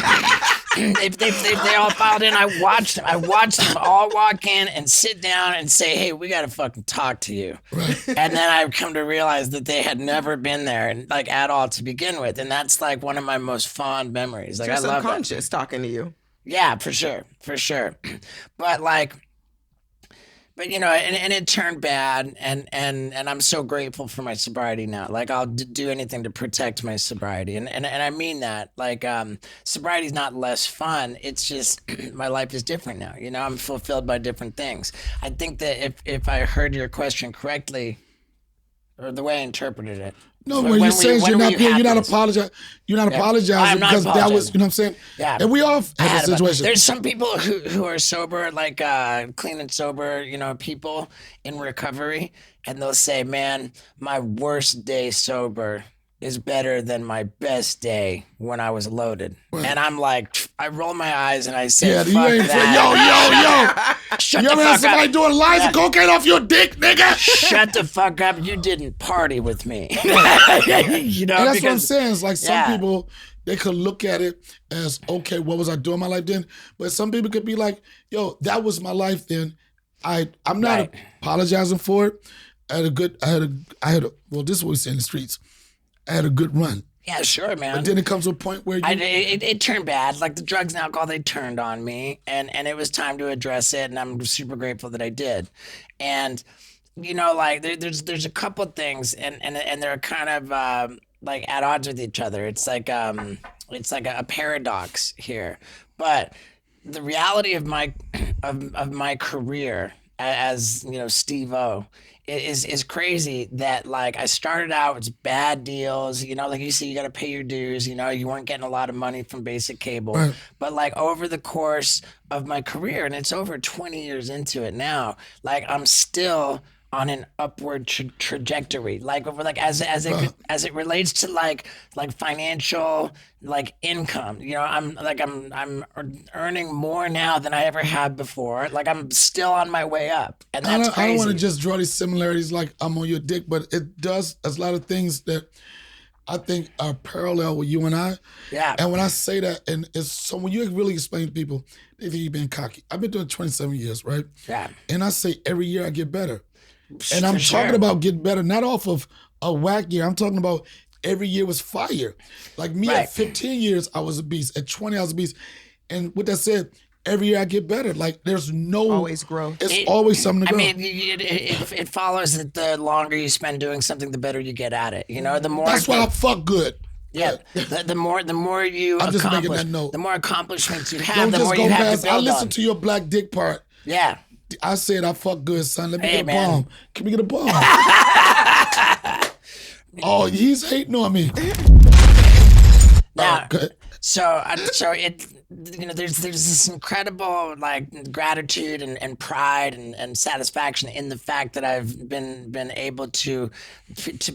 They all filed in. I watched them all walk in and sit down and say, hey, we got to fucking talk to you. Right. And then I come to realize that they had never been there and like at all to begin with. And that's like one of my most fond memories. Like,
You're
I love
subconscious talking to you.
Yeah, for sure. But and it turned bad, and I'm so grateful for my sobriety now. Like, I'll do anything to protect my sobriety, and I mean that. Like, sobriety's not less fun. It's just my life is different now. I'm fulfilled by different things. I think that if I heard your question correctly, or the way I interpreted it.
No, when you say you're not apologizing. You're not apologizing because that was, you know what I'm saying?
Yeah.
And we all had a situation.
There's some people who are sober, like clean and sober, people in recovery, and they'll say, man, my worst day sober is better than my best day when I was loaded. Right. And I'm like, I roll my eyes and I say, fuck that.
Yo.
Shut
you
the
ever
fuck
had somebody
up.
doing lines of cocaine off your dick, nigga?
Shut the fuck up. You didn't party with me.
And that's what I'm saying. It's like some people, they could look at it as, okay, what was I doing in my life then? But some people could be like, yo, that was my life then. I'm not apologizing for it. Well, this is what we say in the streets. I had a good run.
Yeah, sure, man.
But then it comes to a point where
it turned bad. Like the drugs and alcohol, they turned on me, and it was time to address it, and I'm super grateful that I did. And like there's a couple of things, and they're kind of like at odds with each other. It's like a paradox here. But the reality of my career as Steve-O is crazy that like I started out with bad deals, like you see, you got to pay your dues, you weren't getting a lot of money from basic cable, right. But like over the course of my career, and it's over 20 years into it now, like I'm still on an upward trajectory, like over like as it relates to like financial like income. I'm earning more now than I ever had before. Like I'm still on my way up, and that's crazy.
I don't want to just draw these similarities like I'm on your dick, but it does. There's a lot of things that I think are parallel with you and I. Yeah. And when I say that, and it's so when you really explain to people, they think you've been cocky. I've been doing 27 years, right? Yeah. And I say every year I get better. And I'm talking about getting better, not off of a whack year. I'm talking about every year was fire. Like me at 15 years, I was a beast. At 20, I was a beast. And with that said, every year I get better. Like there's no...
Always growth.
It's always something to grow.
I mean, it follows that the longer you spend doing something, the better you get at it. The more...
That's why I fuck good.
Yeah, the more you
I'm just
accomplish,
making that note.
The more accomplishments you have, the more
go
you have
past.
to build
I listen
on.
to your black dick part.
Yeah.
I said I fuck good, son. Let me get a bomb. Can we get a bomb? Oh, he's hating on me.
Now, so there's this incredible like gratitude and pride and satisfaction in the fact that I've been able to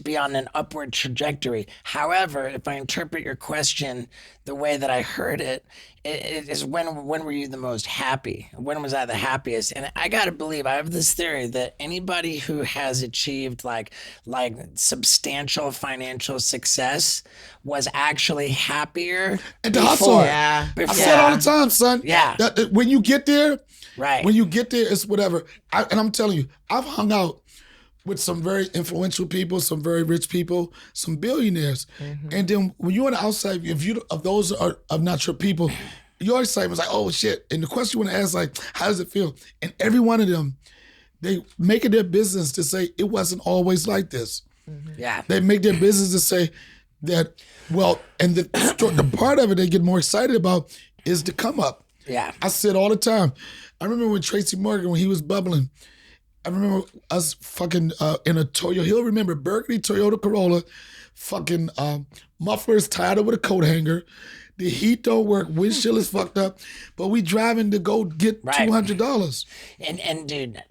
be on an upward trajectory. However, if I interpret your question the way that I heard it, it is when were you the most happy? When was I the happiest? And I gotta believe, I have this theory that anybody who has achieved like substantial financial success was actually happier
And the hustle.
Yeah.
I say it all the time, son.
Yeah.
That when you get there,
Right.
when you get there, it's whatever. And I'm telling you, I've hung out with some very influential people, some very rich people, some billionaires. And then when you're on the outside, if those are not your people, your excitement is like, oh shit. And the question you want to ask, like, how does it feel? And every one of them, they make it their business to say it wasn't always like this.
Yeah.
They make their business to say that, well, and the part of it they get more excited about is the come up.
Yeah.
I said all the time. I remember when Tracy Morgan, when he was bubbling, I remember us fucking in a Toyota. He'll remember burgundy Toyota Corolla, fucking mufflers tied up with a coat hanger. The heat don't work. Windshield is fucked up. But we driving to go get $200.
And dude,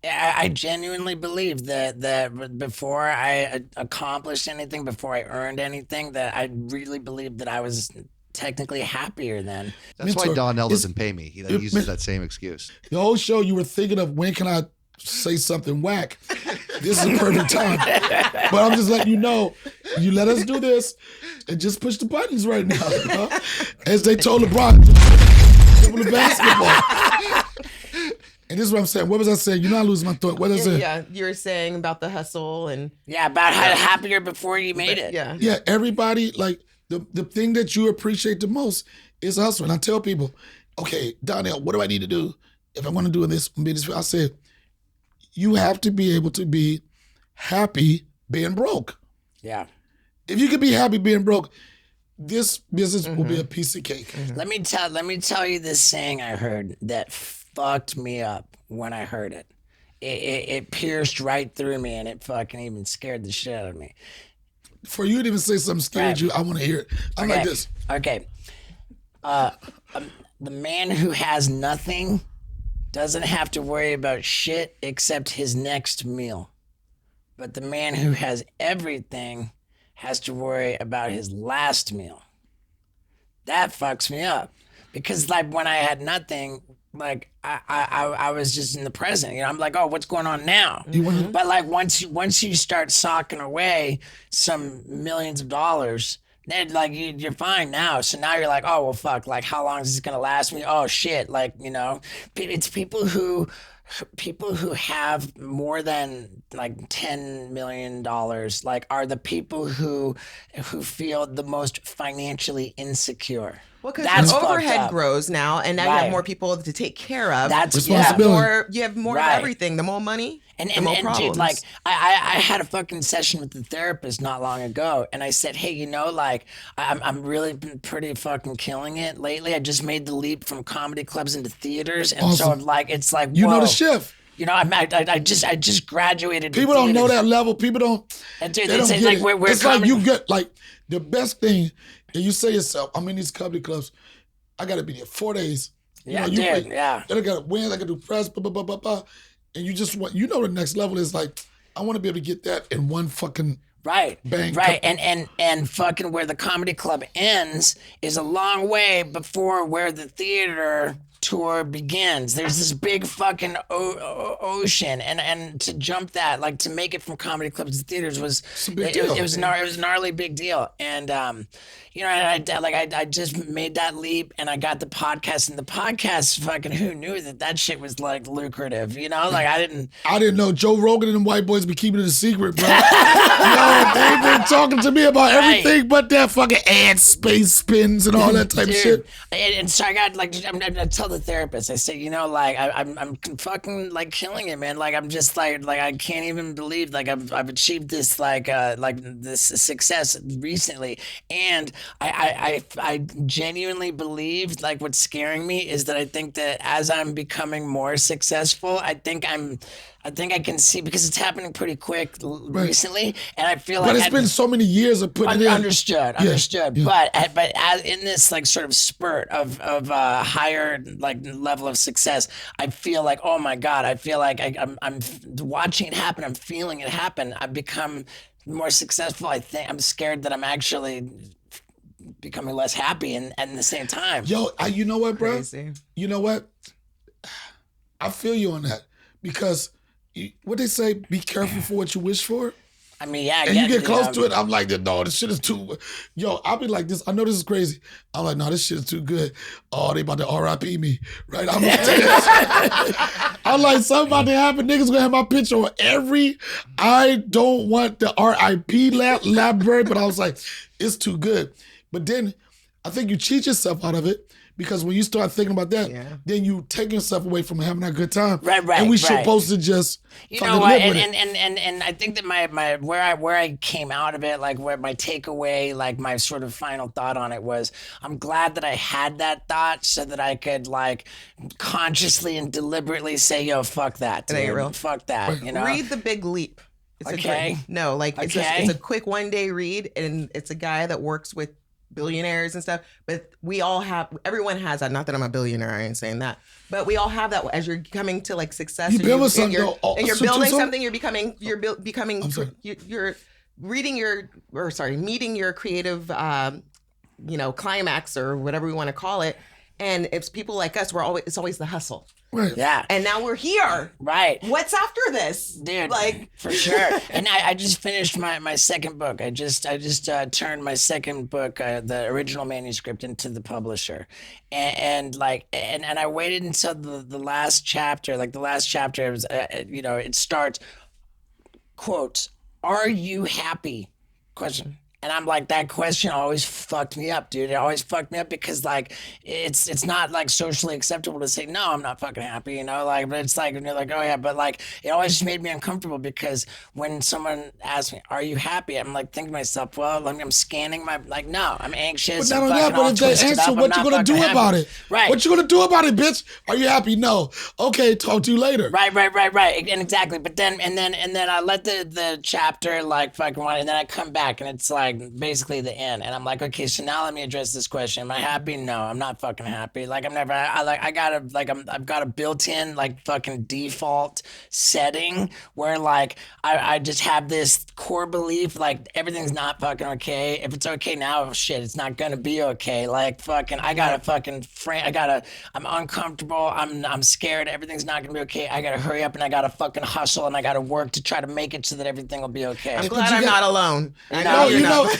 I genuinely believe that before I accomplished anything, before I earned anything, that I really believed that I was technically happier then.
That's why
Mentor,
Donnell doesn't pay me. He uses
men-
that same excuse.
The whole show you were thinking of when can I say something whack. This is a perfect time. But I'm just letting you know, you let us do this and just push the buttons right now. You know? As they told LeBron, dribble the basketball. And this is what I'm saying. What was I saying? You're not losing my thought. What was I saying?
Yeah, you were saying about the hustle and
Yeah, about how happier before you made it.
yeah.
Yeah, everybody, like, the thing that you appreciate the most is hustle. And I tell people, okay, Donnell, what do I need to do if I want to do this business? I said, you have to be able to be happy being broke.
Yeah.
If you can be happy being broke, this business will be a piece of cake.
Let me tell you this saying I heard that fucked me up when I heard it. It pierced right through me and it fucking even scared the shit out of me.
For you to even say something scared you, I want to hear it. I'm like this.
Okay. The man who has nothing doesn't have to worry about shit except his next meal. But the man who has everything has to worry about his last meal. That fucks me up. Because like when I had nothing, like I was just in the present. You know, I'm like, oh, what's going on now? But like once you start socking away some millions of dollars, then like you're fine now. So now you're like, oh well, fuck. Like how long is this gonna last me? Oh shit. Like you know, it's people who have more than like $10 million, like are the people who feel the most financially insecure.
Well, because your overhead grows now, and now you have more people to take care of.
That's
responsibility.
You have more of everything. The more money, the more problems.
Dude, like I had a fucking session with the therapist not long ago, and I said, hey, you know, like I'm really been pretty fucking killing it lately. I just made the leap from comedy clubs into theaters, and so like it's like
you
whoa.
know the shift.
You know, I just graduated.
People don't know that level. People don't.
And dude,
they don't
it's
get
like
it.
we're
it's
coming.
like you get like the best thing. And you say yourself, I'm in these comedy clubs. I got to be there 4 days.
Yeah,
you
dude. Yeah.
Then I got to win. I got to do press. Blah, blah, blah, blah, blah. And you just want. You know, the next level is like, I want to be able to get that in one fucking.
Right,
bang.
Right, and fucking where the comedy club ends is a long way before where the theater tour begins. There's this big fucking ocean, and to jump that, like to make it from comedy clubs to theaters was it was a gnarly big deal. And you know, and I just made that leap, and I got the podcast, and the podcast fucking who knew that shit was like lucrative, you know? Like I didn't know
Joe Rogan and them white boys be keeping it a secret, bro. No, they've been talking to me about everything but that fucking ad space spins and all that type of shit.
And so I got like I tell the therapist, I say, you know, like I'm fucking like killing it, man. Like I'm just like I can't even believe like I've achieved this like this success recently, and I genuinely believe like what's scaring me is that I think that as I'm becoming more successful, I think I'm I think I can see because it's happening pretty quick recently, and I feel
But
like
it's been so many years of putting it in.
Understood.
Yeah.
But as in this like sort of spurt of higher like level of success, I feel like, oh my God, I feel like I'm watching it happen. I'm feeling it happen. I've become more successful. I think I'm scared that I'm actually becoming less happy and at the same time.
Yo, you know what, bro?
Crazy.
You know what? I feel you on that because what they say, be careful for what you wish for.
I mean, yeah.
And you get close to it, I'm like, no, this shit is too. Yo, I'll be like this. I know this is crazy. I'm like, no, this shit is too good. Oh, they about to RIP me, right? I'm like, I'm like, something about to happen. Niggas gonna have my picture on every. I don't want the RIP library, but I was like, it's too good. But then I think you cheat yourself out of it. Because when you start thinking about that, then you take yourself away from having a good time.
Right.
And we supposed to just
know what?
live with
and I think that my where I came out of it, like where my takeaway, like my sort of final thought on it was, I'm glad that I had that thought so that I could like consciously and deliberately say, yo, fuck that, dude.
It ain't real.
Fuck that. You know.
Read The Big Leap. It's
Okay.
It's a quick one-day read, and it's a guy that works with billionaires and stuff, but everyone has that. Not that I'm a billionaire, I ain't saying that, but we all have that as you're coming to like success.
You build something,
and you're building something. You're meeting your creative, climax or whatever we want to call it. And it's people like us. It's always the hustle.
Right.
Yeah.
And now we're here.
Right.
What's after this?
Dude,
like
for sure. And I just finished my second book. I just turned my second book, the original manuscript, into the publisher. And I waited until the last chapter. Like the last chapter was, it starts, quote, "Are you happy?" Question. And I'm like, that question always fucked me up, dude. It always fucked me up because like it's not like socially acceptable to say, no, I'm not fucking happy, you know? Like, but it's like, and you're like, oh yeah, but like it always just made me uncomfortable because when someone asks me, are you happy? I'm like thinking to myself, well, I'm scanning no, I'm anxious.
But not only that, but if they answer, what you gonna do about it?
Right.
What you gonna do about it, bitch? Are you happy? No. Okay, talk to you later.
Right. And exactly. But then I let the chapter like fucking run, and then I come back and it's like basically the end, and I'm like, okay, so now let me address this question. Am I happy? No, I'm not fucking happy. Like I've got a built-in like fucking default setting where like I just have this core belief like everything's not fucking okay. If it's okay now, shit, it's not gonna be okay. Like fucking I'm uncomfortable, I'm scared, everything's not gonna be okay. I gotta hurry up and I gotta fucking hustle and I gotta work to try to make it so that everything will be okay.
I'm glad I'm not alone.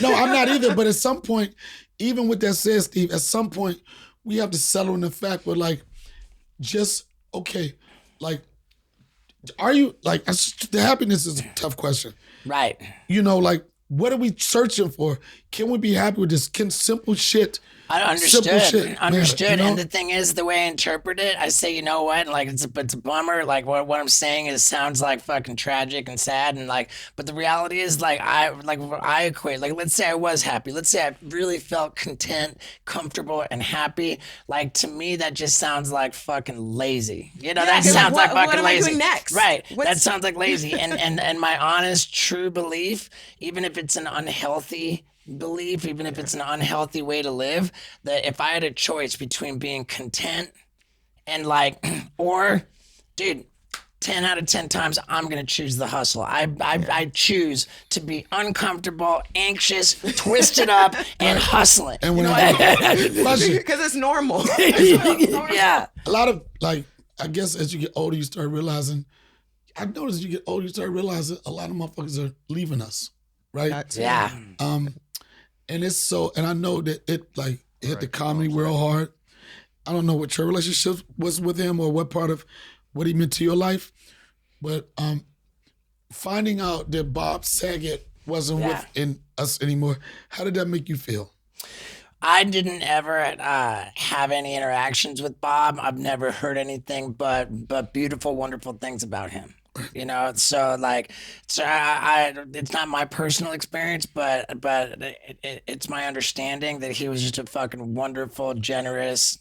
No, I'm not either. But at some point, even with that said, Steve, at some point, we have to settle in the fact where, like, just, okay, like, are you, like, the happiness is a tough question.
Right.
You know, like, what are we searching for? Can we be happy with this? Can simple shit
I understood.
Matter, you know?
And the thing is, the way I interpret it, I say, you know what? Like, it's a bummer. Like, what I'm saying sounds like fucking tragic and sad. And like, but the reality is, like, I equate, like, let's say I was happy. Let's say I really felt content, comfortable, and happy. Like, to me, that just sounds like fucking lazy. You know, that sounds like fucking lazy.
What am I doing next?
Right. That sounds like lazy. And my honest, true belief, even if it's an unhealthy belief, even if it's an unhealthy way to live, that if I had a choice between being content and like, or dude, 10 out of 10 times, I'm going to choose the hustle. I choose to be uncomfortable, anxious, twisted up, and hustling.
And when
because it's normal.
Yeah.
A lot of, like, I guess as you get older, you start realizing, I noticed you get older, you start realizing a lot of motherfuckers are leaving us, right?
Yeah.
And it's so, and I know that it hit the comedy real hard. I don't know what your relationship was with him or what part of what he meant to your life, but finding out that Bob Saget wasn't within us anymore, how did that make you feel?
I didn't ever have any interactions with Bob. I've never heard anything but beautiful, wonderful things about him. You know, so like, I it's not my personal experience, but it's my understanding that he was just a fucking wonderful, generous,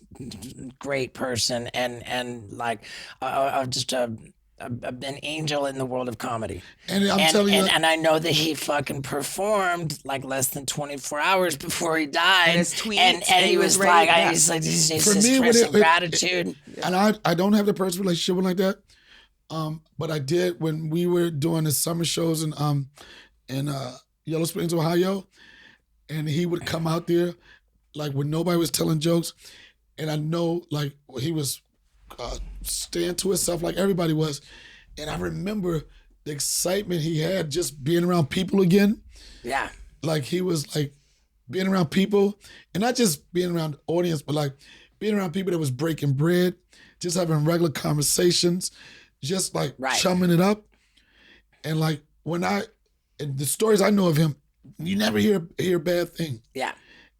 great person, and like just a an angel in the world of comedy.
And I'm telling you,
and I know that he fucking performed like less than 24 hours before he died.
And his tweets,
and he was like, he's
for me,
expressing gratitude.
And I don't have the personal relationship with like that. But I did when we were doing the summer shows in Yellow Springs, Ohio, and he would come out there like when nobody was telling jokes, and I know like he was staying to himself like everybody was, and I remember the excitement he had just being around people again.
Yeah,
like he was like being around people, and not just being around the audience, but like being around people that was breaking bread, just having regular conversations, just like chumming it up. And like and the stories I know of him, you never hear a bad thing.
Yeah.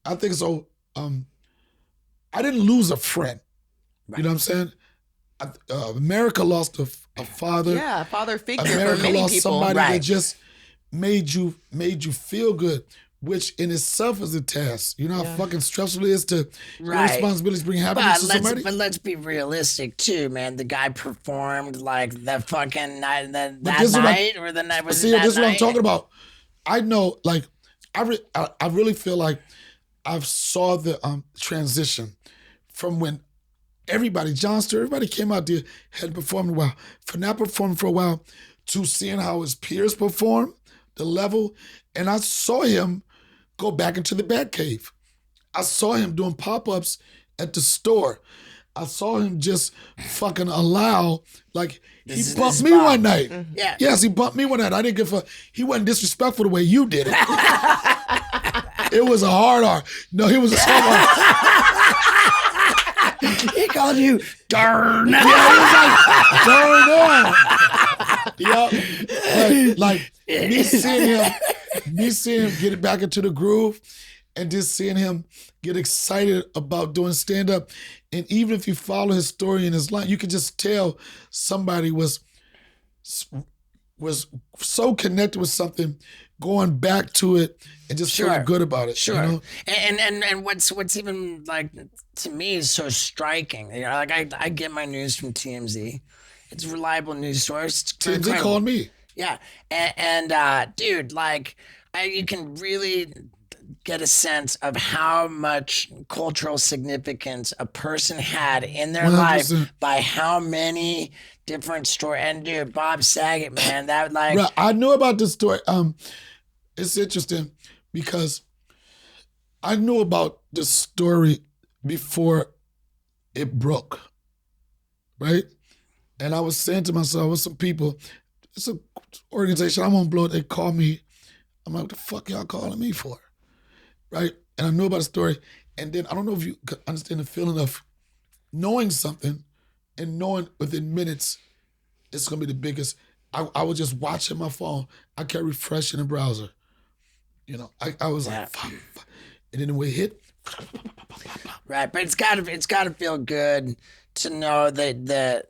I think so. I didn't lose a friend. Right. You know what I'm saying? America lost a father.
Yeah, a father figure
America
for many
lost
people.
Somebody that just made you feel good, which in itself is a task. You know how fucking stressful it is to responsibilities bring happiness to somebody?
But let's be realistic too, man. The guy performed like that fucking night, that night or the night was
see, this is what I'm talking about. I know, like, I really feel like I've saw the transition from when Jon Stewart, everybody came out there, had performed a while, from not performing for a while to seeing how his peers perform, the level, and I saw him go back into the Batcave. I saw him doing pop-ups at the store. I saw him just fucking allow, like, he bumped me one night.
Mm-hmm. Yeah.
Yes, he bumped me one night. I didn't give a, he wasn't disrespectful the way you did it. It was a hard R. No, he was a soft R.
He called you darn.
Yeah, he was like, darn on. Yep. Like, me seeing him get it back into the groove and just seeing him get excited about doing stand-up. And even if you follow his story and his line, you could just tell somebody was so connected with something, going back to it and just feeling good about it.
Sure.
You know?
And what's even like to me is so striking. You know, like I get my news from TMZ. It's a reliable news source.
TMZ called me.
Yeah. And dude, like you can really get a sense of how much cultural significance a person had in their
100%.
life by how many different stories. And dude, Bob Saget, man, that like...
Right, I knew about this story. It's interesting because I knew about the story before it broke, right? And I was saying to myself, with some people, it's an organization, I'm on blow, they call me. I'm like, what the fuck y'all calling me for? Right? And I knew about the story. And then I don't know if you could understand the feeling of knowing something and knowing within minutes it's gonna be the biggest. I was just watching my phone. I kept refreshing the browser. You know, I was like, fuck. And then when it hit.
Right, but it's gotta feel good to know that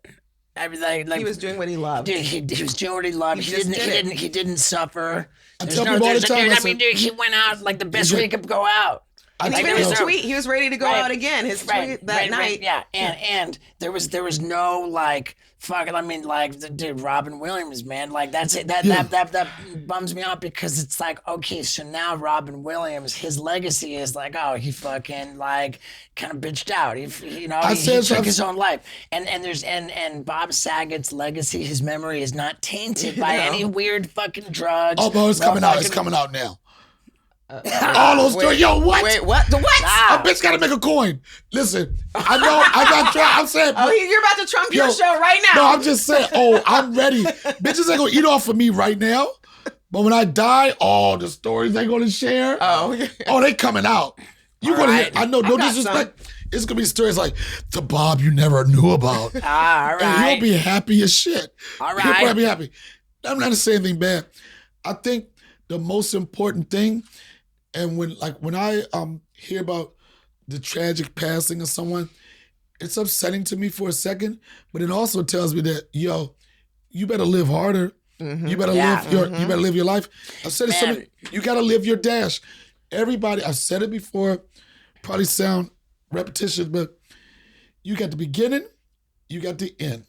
everything, like
he was doing what he loved.
Dude, he was doing what he loved. He didn't suffer.
I tell people all the time.
I mean, dude, he went out like the best way he could go out.
And even his tweet, he was ready to go out again. His tweet that night.
Yeah, and there was no like fucking. I mean, like dude, Robin Williams, man, like that's it. That bums me out because it's like, okay, so now Robin Williams, his legacy is like, oh, he fucking like kind of bitched out. He took his own life, and Bob Saget's legacy, his memory is not tainted by any weird fucking drugs.
Oh, bro, it's coming out. It's coming out now. All those stories. Yo, what?
Wait, what? The what?
A bitch gotta make a coin. Listen, I know I'm not trying. I'm saying.
Oh, you're about to Trump your show right now.
No, I'm just saying. Oh, I'm ready. Bitches ain't gonna eat off of me right now. But when I die, all the stories they gonna share. Oh, they coming out. You gonna hear? I know. No disrespect. It's gonna be stories like the Bob you never knew about.
All right.
And he'll be happy as shit.
All right.
He'll probably be happy. I'm not saying anything bad. I think the most important thing. And when I hear about the tragic passing of someone, it's upsetting to me for a second, but it also tells me that, yo, you better live harder. Mm-hmm. You better live your life. I've said it so many, you gotta live your dash. Everybody, I've said it before, probably sound repetitious, but you got the beginning, you got the end.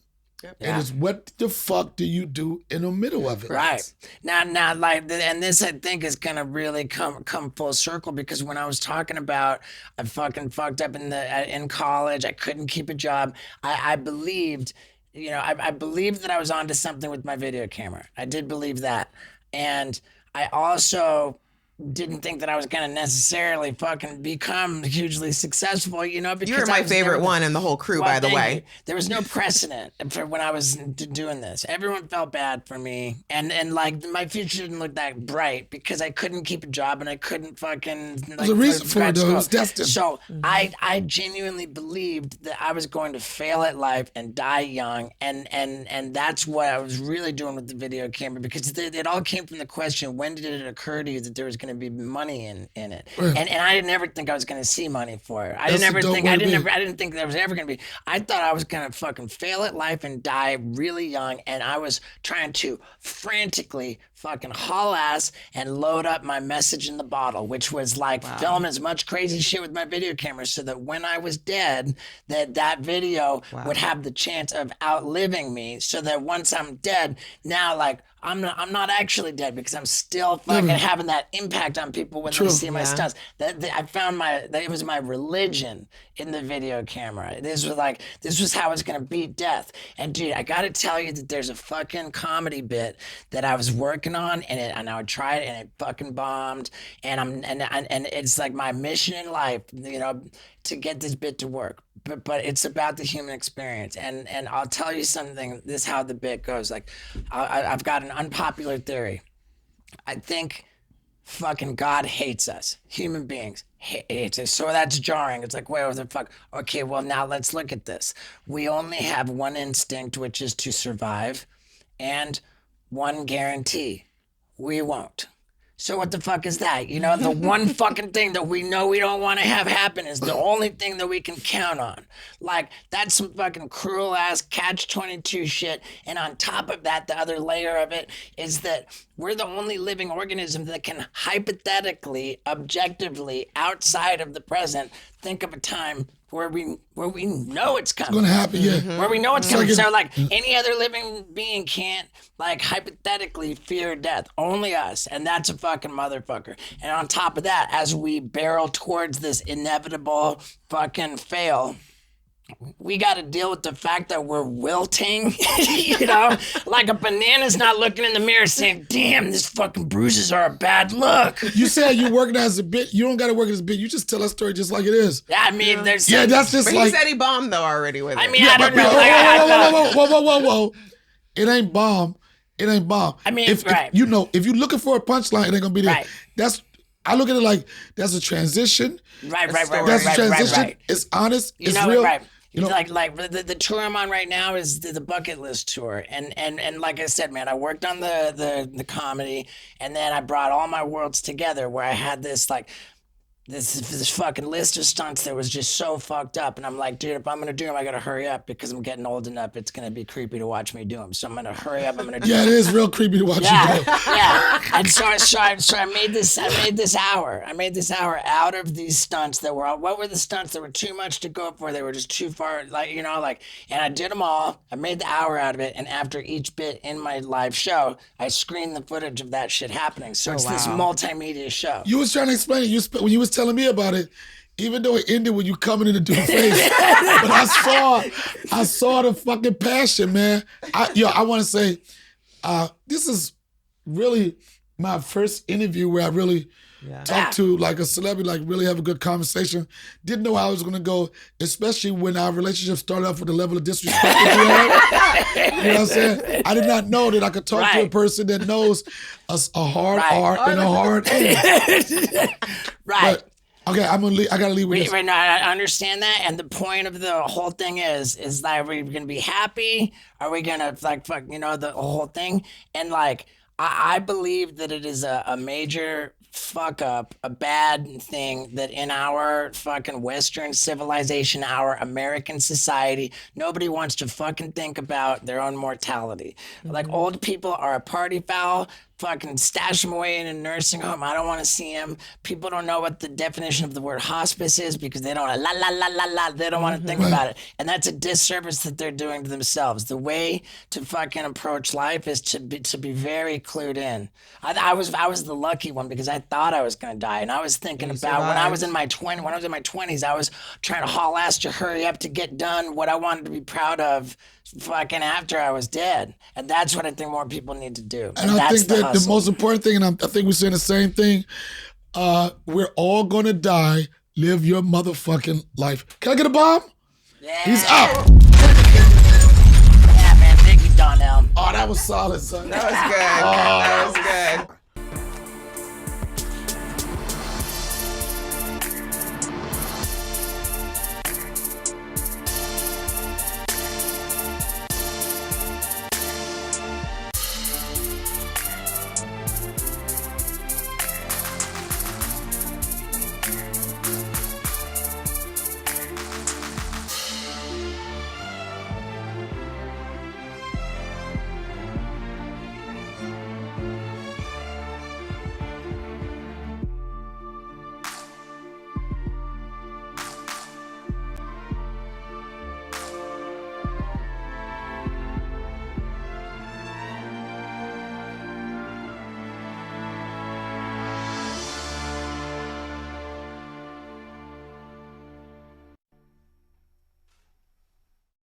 And it's what the fuck do you do in the middle of it?
Right. Now, like, and this I think is gonna really come full circle, because when I was talking about I fucking fucked up in college, I couldn't keep a job. I believed, I believed that I was onto something with my video camera. I did believe that, and I also didn't think that I was going to necessarily fucking become hugely successful, because
You're my favorite one in the whole crew, by the way.
There was no precedent for when I was doing this. Everyone felt bad for me. And like my future didn't look that bright because I couldn't keep a job and I couldn't fucking
There's a reason for it, though. It was destined.
So I genuinely believed that I was going to fail at life and die young. And that's what I was really doing with the video camera, because it all came from the question, when did it occur to you that there was going to be money in it?
Right.
And I didn't ever think I was going to see money for it. I didn't think there was ever going to be. I thought I was going to fucking fail at life and die really young, and I was trying to frantically fucking haul ass and load up my message in the bottle, which was like film as much crazy shit with my video camera, so that when I was dead, that video would have the chance of outliving me, so that once I'm dead, now like I'm not actually dead, because I'm still fucking having that impact on people when they see my stunts. I found it was my religion in the video camera. This was how I was gonna beat death. And dude, I gotta tell you that there's a fucking comedy bit that I was working on, and I would try it, and it fucking bombed. And it's like my mission in life, to get this bit to work. But it's about the human experience. And I'll tell you something, this is how the bit goes. Like, I've got an unpopular theory. I think fucking God hates us. Human beings hates us. So that's jarring. It's like, wait, what the fuck? Okay, well, now let's look at this. We only have one instinct, which is to survive, and one guarantee: we won't. So what the fuck is that? The one fucking thing that we know we don't want to have happen is the only thing that we can count on. Like, that's some fucking cruel ass catch-22 shit. And on top of that, the other layer of it is that we're the only living organism that can hypothetically, objectively, outside of the present, think of a time where we know it's coming.
It's going to happen, yeah.
Where we know it's coming. So, like, any other living being can't, like, hypothetically fear death. Only us. And that's a fucking motherfucker. And on top of that, as we barrel towards this inevitable fucking fail, we got to deal with the fact that we're wilting, like a banana's not looking in the mirror saying, damn, these fucking bruises are a bad look.
You said you're working as a bit. You don't got to work as a bit. You just tell a story just like it is.
Yeah, I mean, there's...
Yeah, that's just
but
like...
he said he bombed, though, already with it.
I mean, I don't know.
Whoa. It ain't bomb.
I mean,
if you're looking for a punchline, it ain't going to be there.
Right.
I look at it like that's a transition.
Right.
That's a transition.
Right.
It's honest. It's real.
Right. Like the tour I'm on right now is the bucket list tour, and like I said, man, I worked on the comedy, and then I brought all my worlds together, where I had this like this fucking list of stunts that was just so fucked up, and I'm like, dude, if I'm gonna do them, I gotta hurry up, because I'm getting old enough. It's gonna be creepy to watch me do them, so I'm gonna hurry up. I'm gonna do
it is real creepy to watch you do it.
Yeah. And so I made this hour. I made this hour out of these stunts that were what were the stunts that were too much to go for? They were just too far, and I did them all. I made the hour out of it, and after each bit in my live show, I screened the footage of that shit happening. So it's this multimedia show.
You was trying to explain it. When you was telling me about it, even though it ended when you coming in to do a face, but I saw the fucking passion, man. I want to say, this is really my first interview where I really talked to like a celebrity, like really have a good conversation. Didn't know how I was gonna go, especially when our relationship started off with the level of disrespect that we had. You know what I'm saying? I did not know that I could talk to a person that knows a hard R and a hard A.
Right.
But, okay, I gotta leave with this.
Right now, I understand that, and the point of the whole thing is like, are we gonna be happy? Are we gonna like fuck, the whole thing? And like, I believe that it is a major fuck up, a bad thing that in our fucking Western civilization, our American society, nobody wants to fucking think about their own mortality. Like, old people are a party foul. fucking stash him away in a nursing home. I don't want to see him. People don't know what the definition of the word hospice is because they don't they don't want to think about it. And that's a disservice that they're doing to themselves. The way to fucking approach life is to be very clued in. I was the lucky one because I thought I was going to die. And I was thinking about when I was in my 20s, I was trying to haul ass to hurry up to get done what I wanted to be proud of fucking after I was dead. And that's what I think more people need to do.
And I
that's
think that the
hustle.
most important thing, and I think we're saying the same thing, we're all gonna die. Live your motherfucking life. Can I get a bomb?
Yeah.
He's out.
Yeah, man. Thank you, Donnell.
Oh, that was solid, son.
That was good. That was